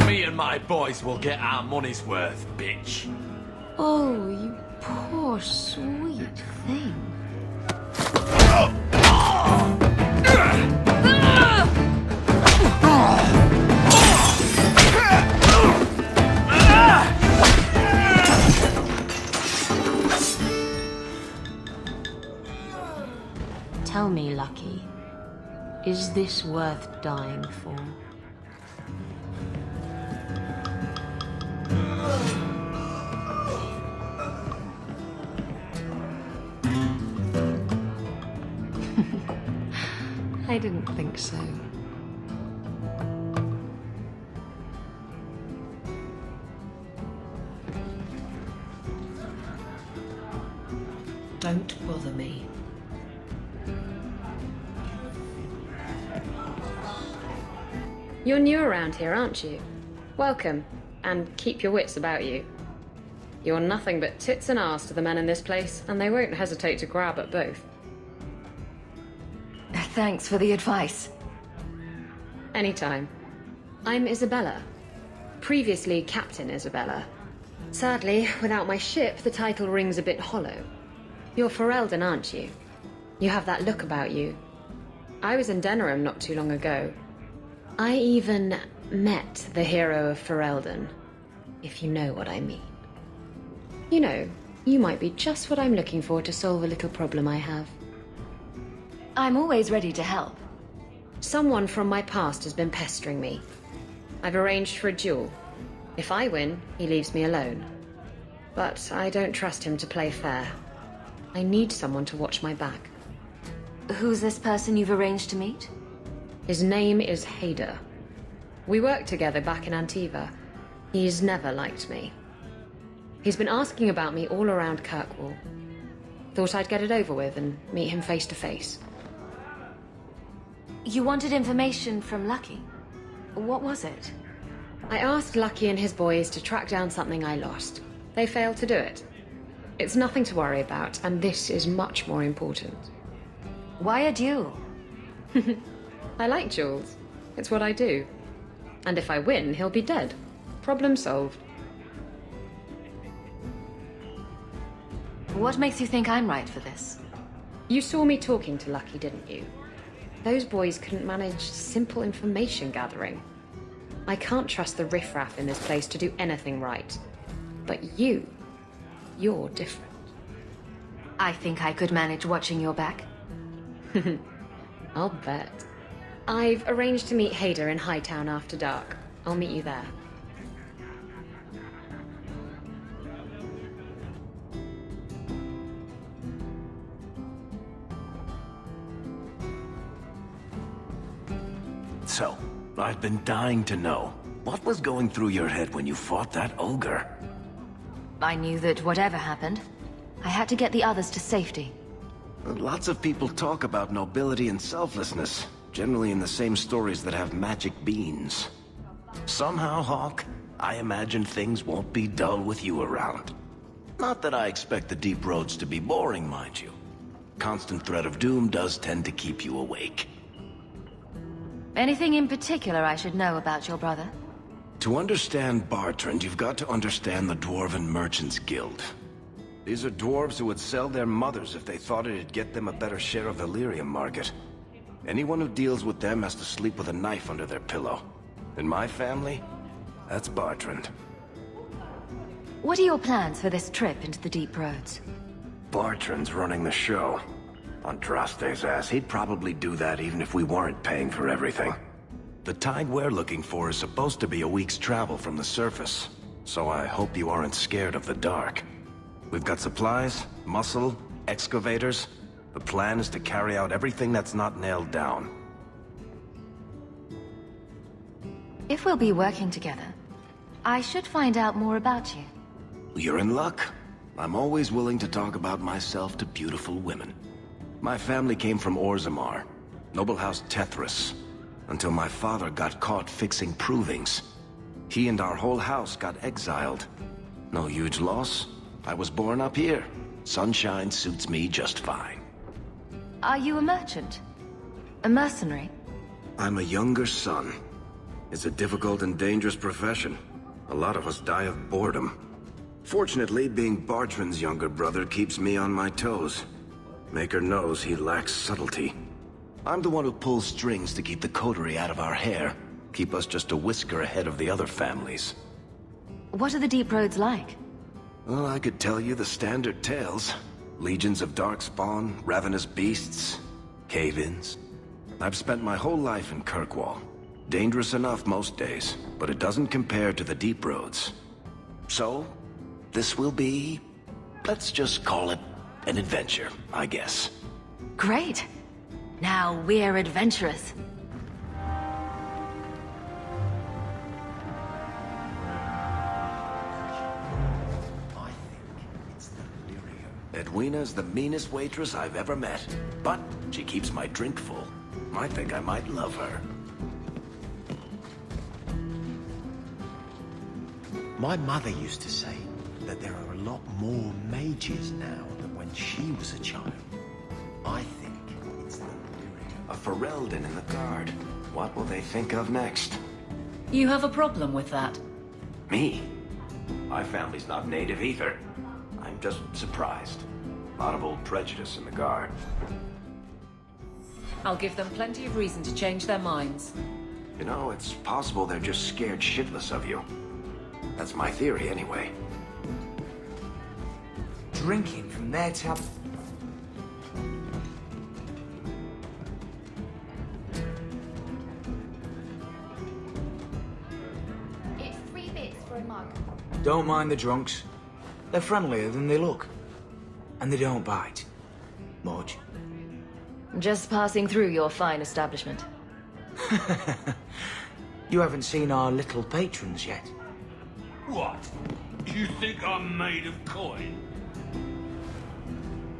Me and my boys will get our money's worth, bitch. Oh, you poor sweet thing. Tell me, Lucky, is this worth dying for? I didn't think so. Don't bother me. You're new around here, aren't you? Welcome, and keep your wits about you. You're nothing but tits and arse to the men in this place, and they won't hesitate to grab at both. Thanks for the advice. Anytime. I'm Isabella. Previously Captain Isabella. Sadly, without my ship, the title rings a bit hollow. You're Ferelden, aren't you? You have that look about you. I was in Denerim not too long ago. I even met the hero of Ferelden. if you know what I mean. You know, you might be just what I'm looking for to solve a little problem I have. I'm always ready to help. Someone from my past has been pestering me. I've arranged for a duel. If I win, he leaves me alone. But I don't trust him to play fair. I need someone to watch my back. Who's this person you've arranged to meet? His name is Hader. We worked together back in Antiva. He's never liked me. He's been asking about me all around Kirkwall. Thought I'd get it over with and meet him face to face. You wanted information from Lucky? What was it? I asked Lucky and his boys to track down something I lost. They failed to do it. It's nothing to worry about, and this is much more important. Why a duel? I like duels. It's what I do. And if I win, he'll be dead. Problem solved. What makes you think I'm right for this? You saw me talking to Lucky, didn't you? Those boys couldn't manage simple information gathering. I can't trust the riffraff in this place to do anything right. But you're different. I think I could manage watching your back. I'll bet. I've arranged to meet Hader in Hightown after dark. I'll meet you there. So, I've been dying to know. What was going through your head when you fought that ogre? I knew that whatever happened, I had to get the others to safety. Lots of people talk about nobility and selflessness, generally in the same stories that have magic beans. Somehow, Hawk, I imagine things won't be dull with you around. Not that I expect the deep roads to be boring, mind you. Constant threat of doom does tend to keep you awake. Anything in particular I should know about your brother? To understand Bartrand, you've got to understand the Dwarven Merchants Guild. These are dwarves who would sell their mothers if they thought it'd get them a better share of the lyrium market. Anyone who deals with them has to sleep with a knife under their pillow. In my family, that's Bartrand. What are your plans for this trip into the deep roads? Bartrand's running the show. Andraste's ass, he'd probably do that even if we weren't paying for everything. The tide we're looking for is supposed to be a week's travel from the surface, so I hope you aren't scared of the dark. We've got supplies, muscle, excavators. The plan is to carry out everything that's not nailed down. If we'll be working together, I should find out more about you. You're in luck. I'm always willing to talk about myself to beautiful women. My family came from Orzammar, noble house Tethras, until my father got caught fixing provings. He and our whole house got exiled. No huge loss. I was born up here. Sunshine suits me just fine. Are you a merchant? A mercenary? I'm a younger son. It's a difficult and dangerous profession. A lot of us die of boredom. Fortunately, being Bartrand's younger brother keeps me on my toes. Maker knows he lacks subtlety. I'm the one who pulls strings to keep the coterie out of our hair. Keep us just a whisker ahead of the other families. What are the deep roads like? Well, I could tell you the standard tales. Legions of darkspawn, ravenous beasts, cave-ins. I've spent my whole life in Kirkwall. Dangerous enough most days, but it doesn't compare to the deep roads. So, this will be... let's just call it an adventure, I guess. Great. Now we're adventurous. Edwina's the meanest waitress I've ever met, but she keeps my drink full. I think I might love her. My mother used to say that there are a lot more mages now than when she was a child. I think it's the A Ferelden in the guard. What will they think of next? You have a problem with that? Me? My family's not native either. I'm just surprised. A lot of old prejudice in the guard. I'll give them plenty of reason to change their minds. You know, it's possible they're just scared shitless of you. That's my theory, anyway. Drinking from their tap. It's 3 bits for a mug. Don't mind the drunks. They're friendlier than they look. And they don't bite. Much. Just passing through your fine establishment. You haven't seen our little patrons yet. What? You think I'm made of coin?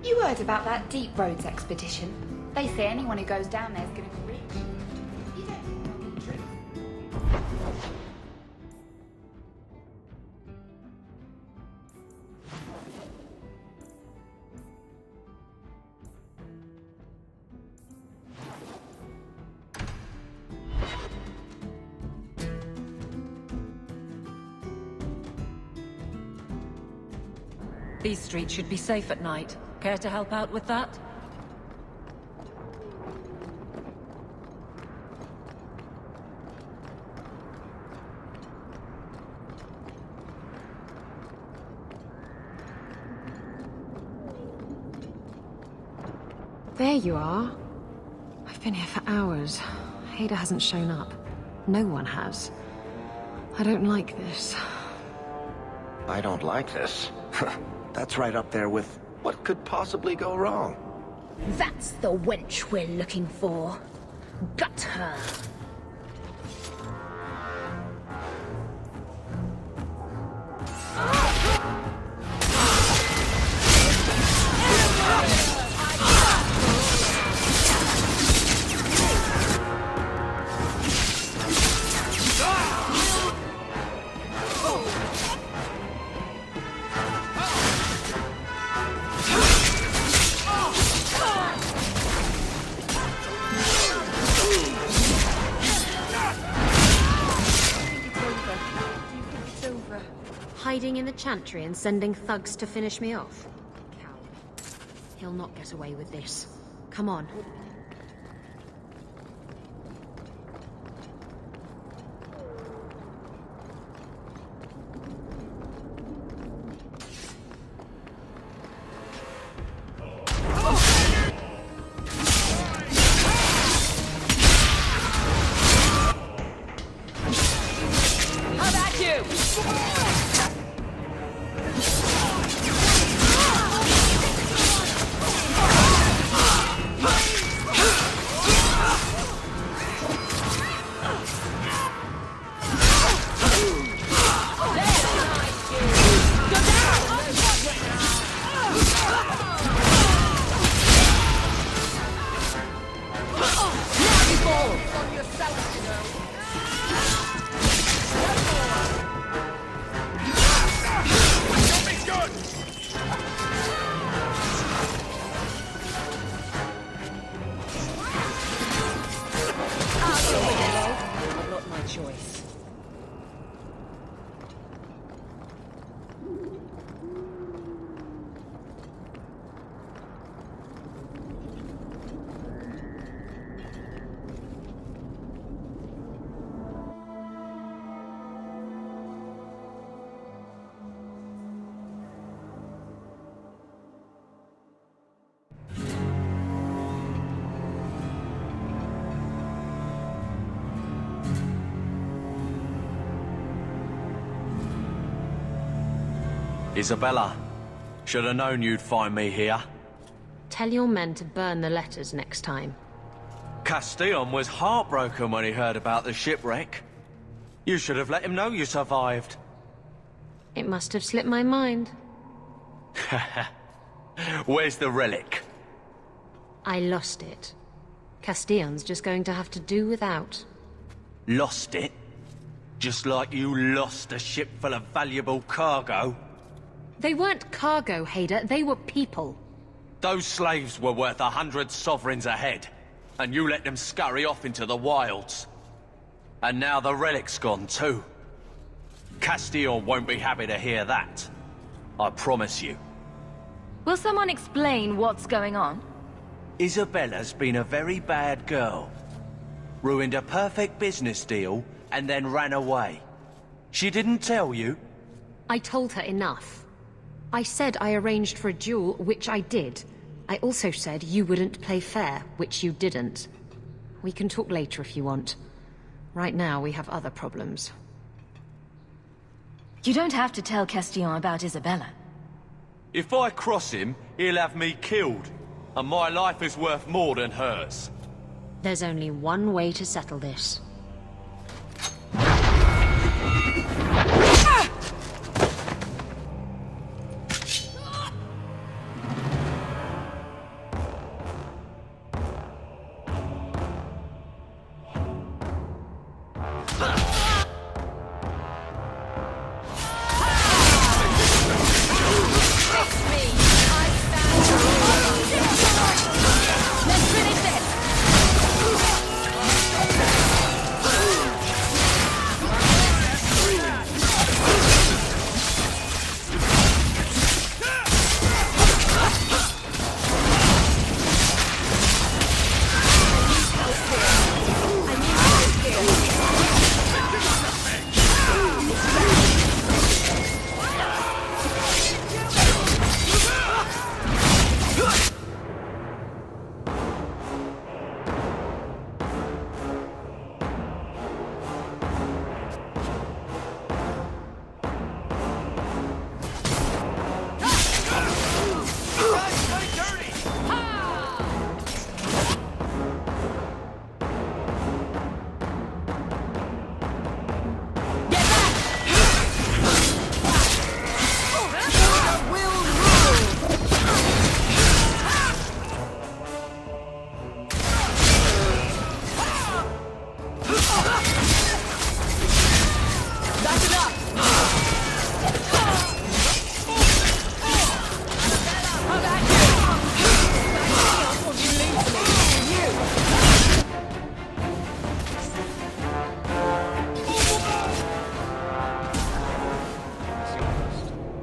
You heard about that Deep Roads expedition? They say anyone who goes down there is going to be rich. You don't think they'll be true? These streets should be safe at night. Care to help out with that? There you are. I've been here for hours. Hader hasn't shown up. No one has. I don't like this. I don't like this. That's right up there with what could possibly go wrong. That's the wench we're looking for. Gut her. Hiding in the chantry and sending thugs to finish me off? Coward. He'll not get away with this. Come on. How about you? Not my choice. Isabella, should have known you'd find me here. Tell your men to burn the letters next time. Castillon was heartbroken when he heard about the shipwreck. You should have let him know you survived. It must have slipped my mind. Where's the relic? I lost it. Castillon's just going to have to do without. Lost it? Just like you lost a ship full of valuable cargo? They weren't cargo, Hader. They were people. Those slaves were worth 100 sovereigns a head, and you let them scurry off into the wilds. And now the relic's gone too. Castillon won't be happy to hear that. I promise you. Will someone explain what's going on? Isabella's been a very bad girl. Ruined a perfect business deal, and then ran away. She didn't tell you? I told her enough. I said I arranged for a duel, which I did. I also said you wouldn't play fair, which you didn't. We can talk later if you want. Right now, we have other problems. You don't have to tell Castillon about Isabella. If I cross him, he'll have me killed. And my life is worth more than hers. There's only one way to settle this.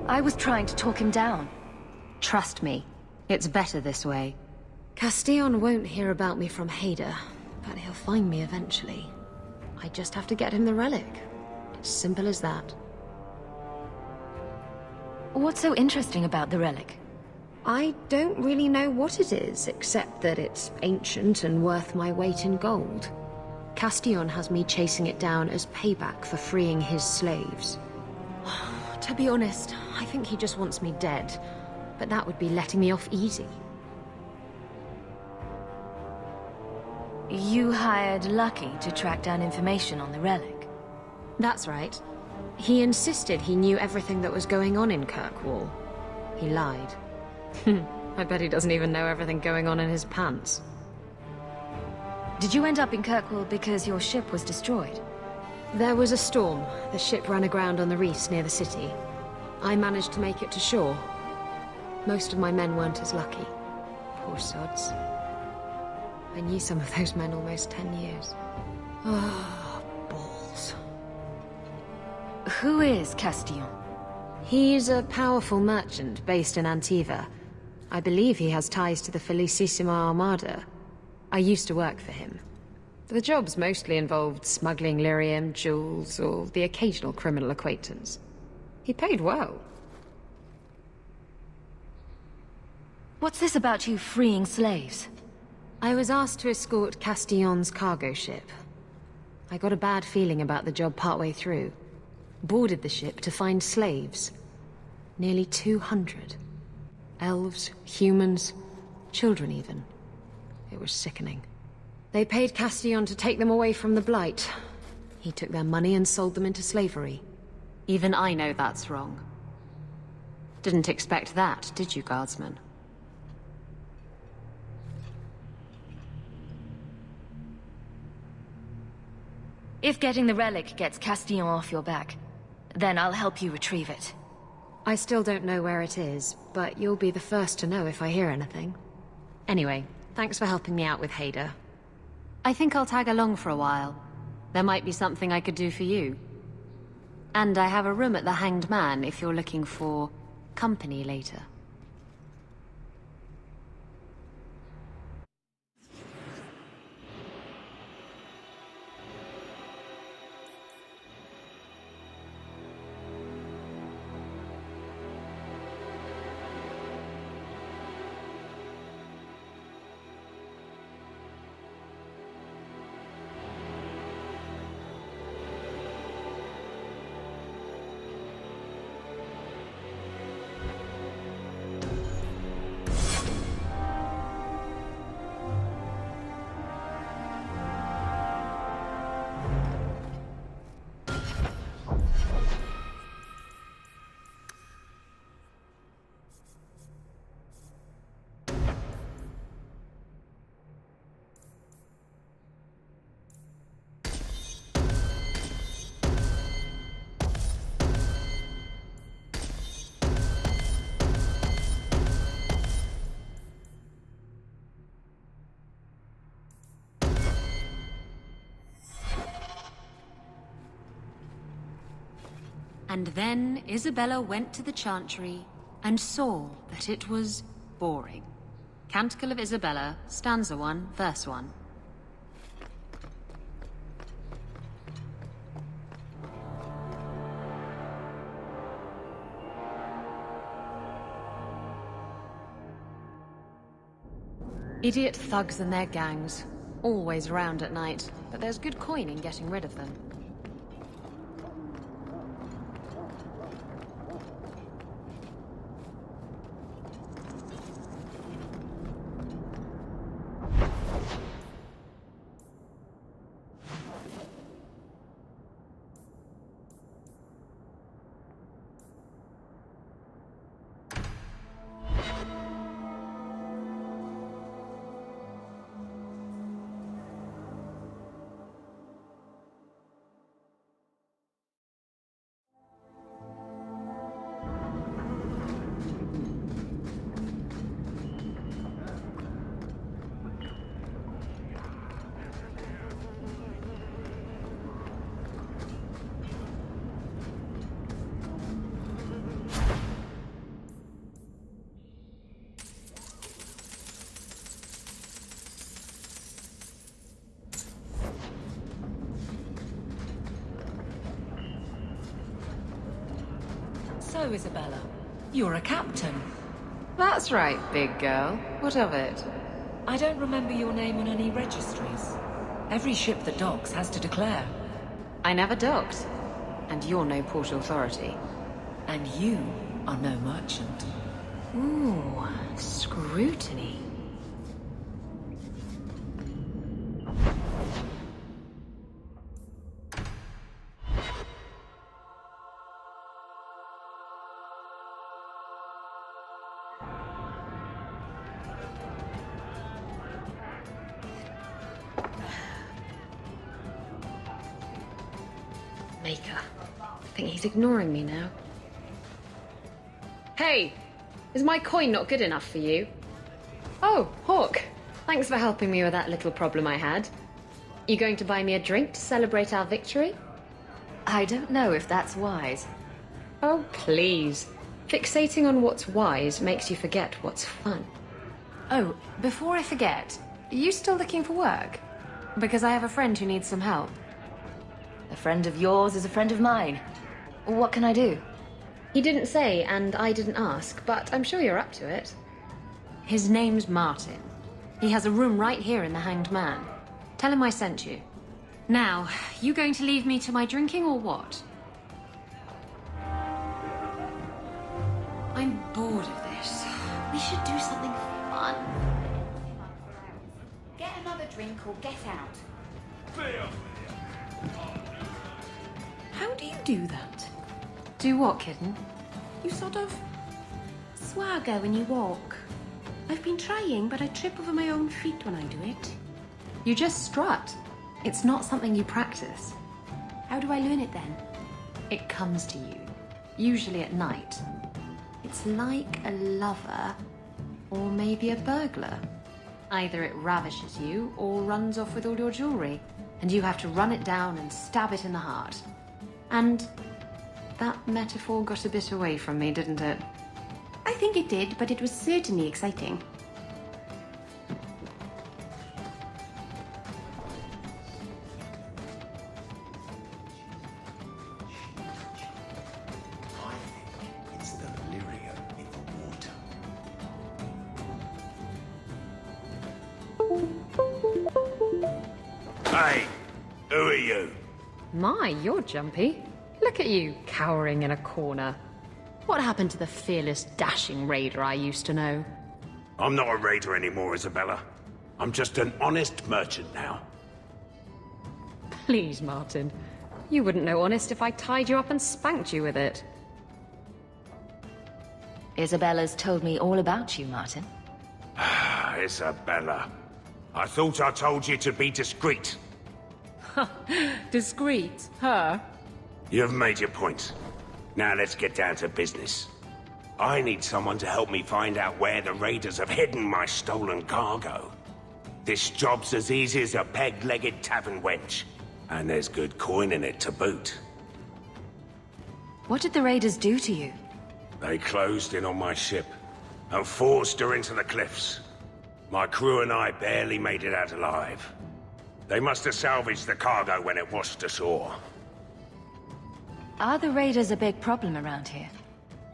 I was trying to talk him down. Trust me, it's better this way. Castillon won't hear about me from Hader, but he'll find me eventually. I just have to get him the relic. It's simple as that. What's so interesting about the relic? I don't really know what it is, except that it's ancient and worth my weight in gold. Castillon has me chasing it down as payback for freeing his slaves. To be honest, I think he just wants me dead, but that would be letting me off easy. You hired Lucky to track down information on the relic? That's right. He insisted he knew everything that was going on in Kirkwall. He lied. I bet he doesn't even know everything going on in his pants. Did you end up in Kirkwall because your ship was destroyed? There was a storm. The ship ran aground on the reefs near the city. I managed to make it to shore. Most of my men weren't as lucky. Poor sods. I knew some of those men almost 10 years. Ah, balls. Who is Castillon? He's a powerful merchant based in Antiva. I believe he has ties to the Felicissima Armada. I used to work for him. The jobs mostly involved smuggling lyrium, jewels, or the occasional criminal acquaintance. He paid well. What's this about you freeing slaves? I was asked to escort Castillon's cargo ship. I got a bad feeling about the job partway through. Boarded the ship to find slaves. Nearly 200. Elves, humans, children even. It was sickening. They paid Castillon to take them away from the Blight. He took their money and sold them into slavery. Even I know that's wrong. Didn't expect that, did you, Guardsman? If getting the relic gets Castillon off your back, then I'll help you retrieve it. I still don't know where it is, but you'll be the first to know if I hear anything. Anyway, thanks for helping me out with Hader. I think I'll tag along for a while. There might be something I could do for you. And I have a room at the Hanged Man if you're looking for company later. And then Isabella went to the Chantry and saw that it was boring. Canticle of Isabella, stanza 1, verse 1. Idiot thugs and their gangs. Always around at night, but there's good coin in getting rid of them. So, Isabella, you're a captain. That's right, big girl. What of it? I don't remember your name on any registries. Every ship that docks has to declare. I never docked. And you're no port authority. And you are no merchant. Ooh, scrutiny. Maker. I think he's ignoring me now. Hey! Is my coin not good enough for you? Oh, Hawk. Thanks for helping me with that little problem I had. You going to buy me a drink to celebrate our victory? I don't know if that's wise. Oh, please. Fixating on what's wise makes you forget what's fun. Oh, before I forget, are you still looking for work? Because I have a friend who needs some help. A friend of yours is a friend of mine. What can I do? He didn't say, and I didn't ask, but I'm sure you're up to it. His name's Martin. He has a room right here in the Hanged Man. Tell him I sent you. Now, you going to leave me to my drinking or what? I'm bored of this. We should do something fun. Get another drink or get out. How do you do that? Do what, kitten? You sort of swagger when you walk. I've been trying, but I trip over my own feet when I do it. You just strut. It's not something you practice. How do I learn it then? It comes to you, usually at night. It's like a lover, or maybe a burglar. Either it ravishes you, or runs off with all your jewelry, and you have to run it down and stab it in the heart. And that metaphor got a bit away from me, didn't it? I think it did, but it was certainly exciting. It's the lyrium in the water. Hey, who are you? My, you're jumpy. Look at you, cowering in a corner. What happened to the fearless, dashing raider I used to know? I'm not a raider anymore, Isabella. I'm just an honest merchant now. Please, Martin. You wouldn't know honest if I tied you up and spanked you with it. Isabella's told me all about you, Martin. Isabella. I thought I told you to be discreet. Discreet? Her? You've made your point. Now let's get down to business. I need someone to help me find out where the raiders have hidden my stolen cargo. This job's as easy as a peg-legged tavern wench. And there's good coin in it to boot. What did the raiders do to you? They closed in on my ship and forced her into the cliffs. My crew and I barely made it out alive. They must have salvaged the cargo when it washed ashore. Are the raiders a big problem around here?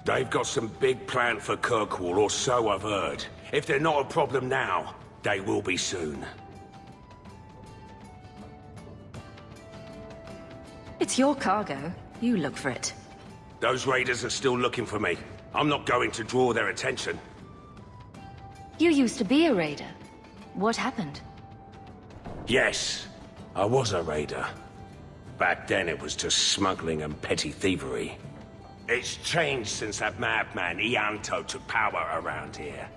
They've got some big plan for Kirkwall, or so I've heard. If they're not a problem now, they will be soon. It's your cargo. You look for it. Those raiders are still looking for me. I'm not going to draw their attention. You used to be a raider. What happened? Yes, I was a raider. Back then it was just smuggling and petty thievery. It's changed since that madman Ianto took power around here.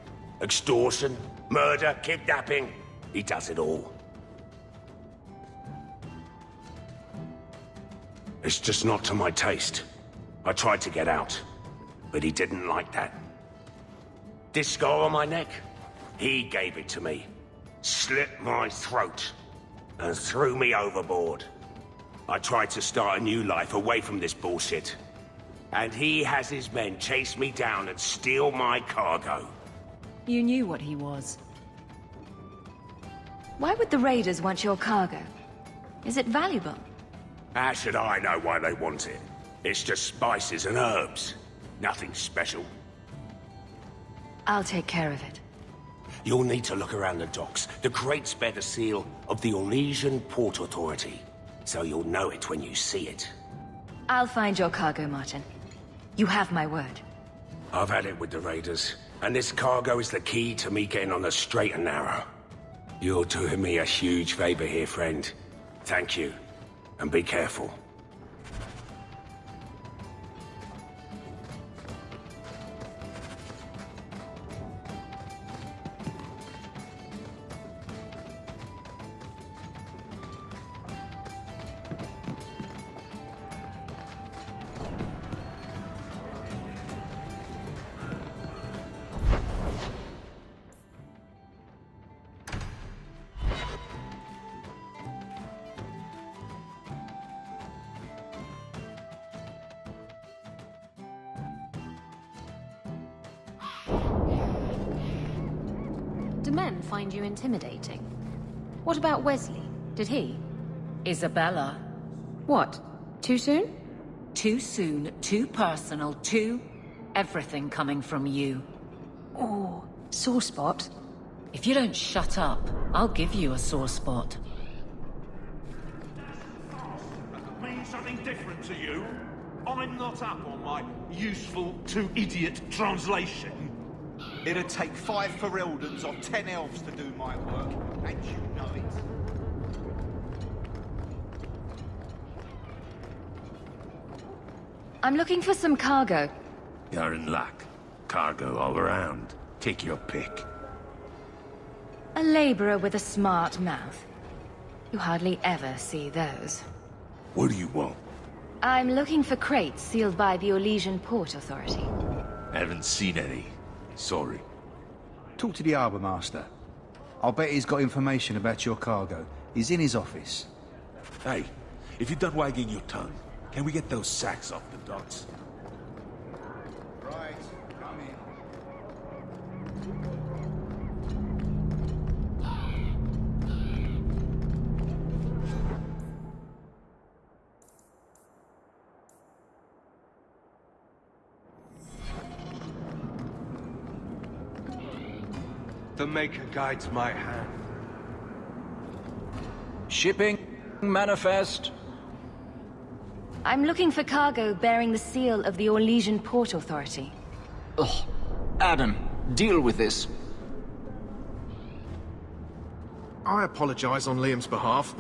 Extortion, murder, kidnapping. He does it all. It's just not to my taste. I tried to get out, but he didn't like that. This scar on my neck? He gave it to me, slit my throat, and threw me overboard. I tried to start a new life away from this bullshit. And he has his men chase me down and steal my cargo. You knew what he was. Why would the raiders want your cargo? Is it valuable? How should I know why they want it? It's just spices and herbs. Nothing special. I'll take care of it. You'll need to look around the docks. The crates bear the seal of the Orlesian Port Authority, so you'll know it when you see it. I'll find your cargo, Martin. You have my word. I've had it with the raiders, and this cargo is the key to me getting on the straight and narrow. You're doing me a huge favor here, friend. Thank you, and be careful. Do men find you intimidating? What about Wesley? Did he? Isabella. What? Too soon? Too soon, too personal, too... everything coming from you. Oh, sore spot. If you don't shut up, I'll give you a sore spot. Means something different to you? I'm not up on my useful to idiot translation. It'd take 5 Ferelden's or 10 elves to do my work, and you know it. I'm looking for some cargo. You're in luck. Cargo all around. Take your pick. A laborer with a smart mouth. You hardly ever see those. What do you want? I'm looking for crates sealed by the Orlesian Port Authority. Haven't seen any. Sorry. Talk to the harbour master. I'll bet he's got information about your cargo. He's in his office. Hey, if you're done wagging your tongue, can we get those sacks off the docks? Right, come in. The Maker guides my hand. Shipping manifest. I'm looking for cargo bearing the seal of the Orlesian Port Authority. Ugh. Adam, deal with this. I apologize on Liam's behalf.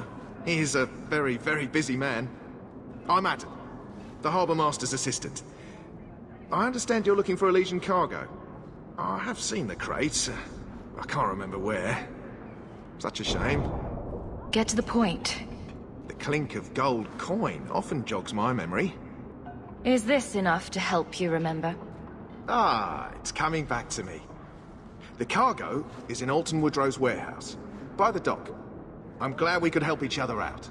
He is a very, very busy man. I'm Adam, the Harbour Master's assistant. I understand you're looking for Orlesian cargo. I have seen the crates. I can't remember where. Such a shame. Get to the point. The clink of gold coin often jogs my memory. Is this enough to help you remember? Ah, it's coming back to me. The cargo is in Alton Woodrow's warehouse, by the dock. I'm glad we could help each other out.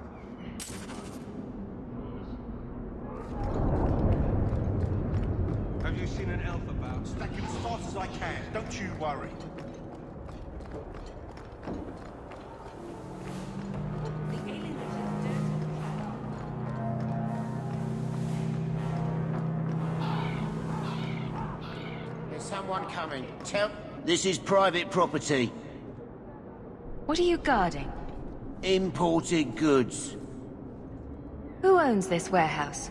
seen an elf about. Stacking as fast as I can. Don't you worry. There's someone coming. Tell... This is private property. What are you guarding? Imported goods. Who owns this warehouse?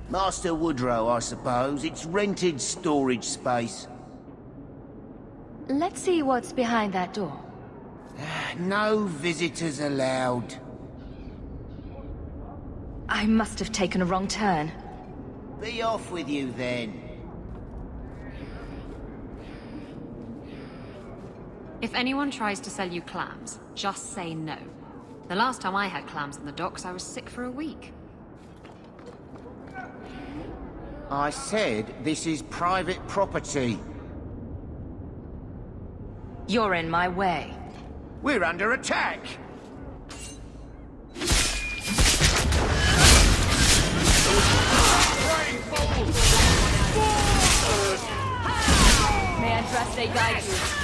Master Woodrow, I suppose. It's rented storage space. Let's see what's behind that door. No visitors allowed. I must have taken a wrong turn. Be off with you, then. If anyone tries to sell you clams, just say no. The last time I had clams in the docks, I was sick for a week. I said this is private property. You're in my way. We're under attack! May I trust they guide you?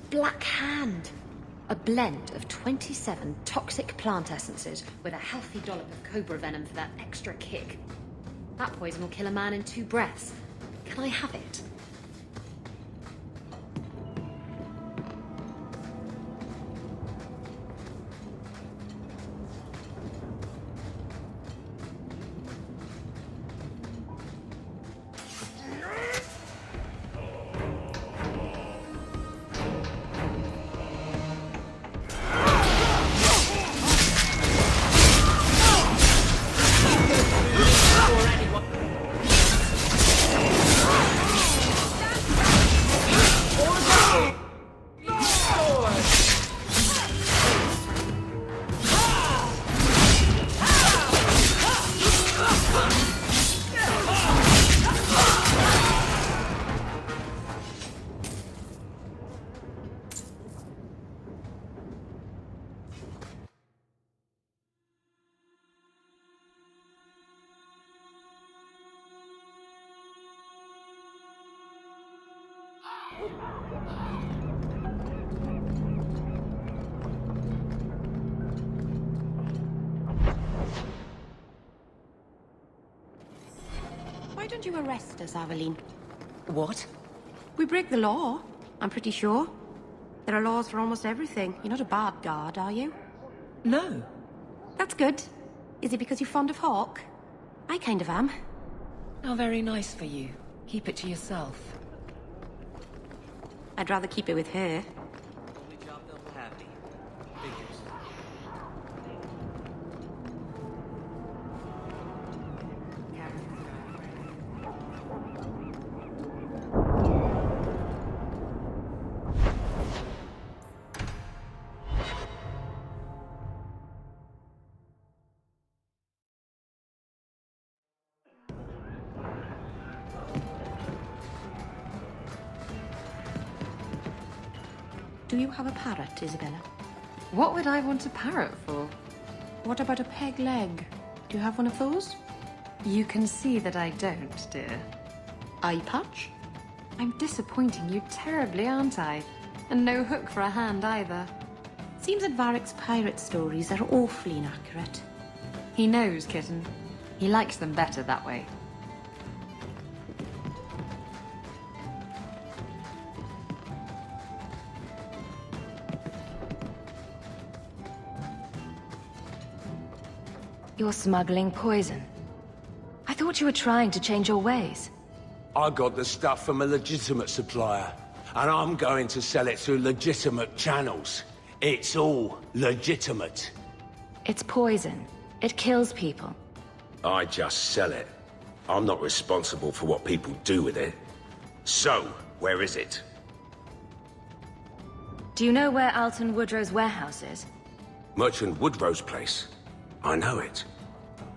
Black Hand. A blend of 27 toxic plant essences with a healthy dollop of cobra venom for that extra kick. That poison will kill a man in 2 breaths. Can I have it? Why don't you arrest us, Aveline? What? We break the law, I'm pretty sure. There are laws for almost everything. You're not a bad guard, are you? No. That's good. Is it because you're fond of Hawk? I kind of am. How very nice for you. Keep it to yourself. I'd rather keep it with her. Do you have a parrot, Isabella? What would I want a parrot for? What about a peg leg? Do you have one of those? You can see that I don't, dear. Eye patch? I'm disappointing you terribly, aren't I? And no hook for a hand either. Seems that Varric's pirate stories are awfully inaccurate. He knows, kitten. He likes them better that way. You're smuggling poison. I thought you were trying to change your ways. I got the stuff from a legitimate supplier, and I'm going to sell it through legitimate channels. It's all legitimate. It's poison. It kills people. I just sell it. I'm not responsible for what people do with it. So, where is it? Do you know where Alton Woodrow's warehouse is? Merchant Woodrow's place. I know it.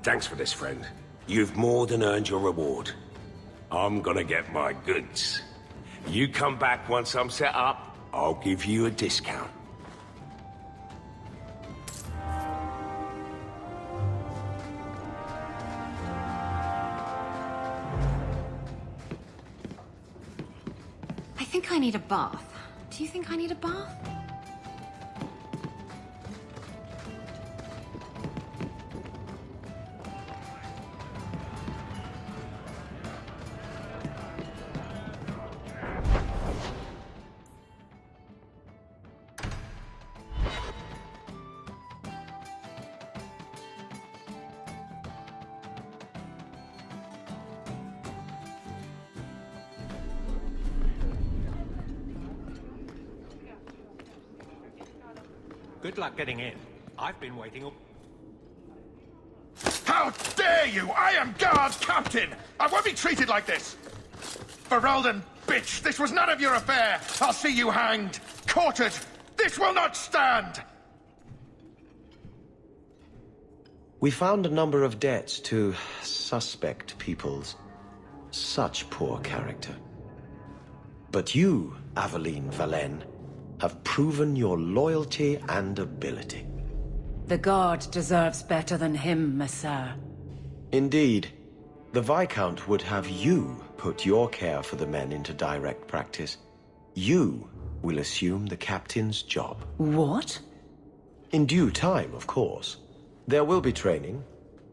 Thanks for this, friend. You've more than earned your reward. I'm gonna get my goods. You come back once I'm set up, I'll give you a discount. I think I need a bath. Do you think I need a bath? Good luck getting in. I've been waiting all... How dare you! I am guard captain! I won't be treated like this! Ferelden, bitch, this was none of your affair! I'll see you hanged! Quartered! This will not stand! We found a number of debts to suspect peoples. Such poor character. But you, Aveline Valen, have proven your loyalty and ability. The guard deserves better than him, Messire. Indeed. The Viscount would have you put your care for the men into direct practice. You will assume the captain's job. What? In due time, of course. There will be training,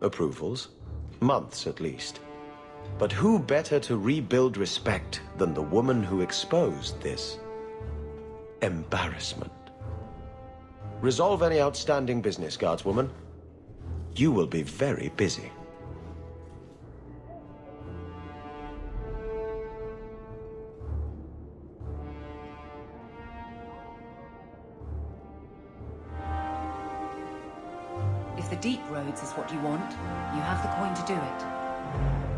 approvals, months at least. But who better to rebuild respect than the woman who exposed this embarrassment? Resolve any outstanding business, guardswoman. You will be very busy. If the deep roads is what you want, you have the coin to do it.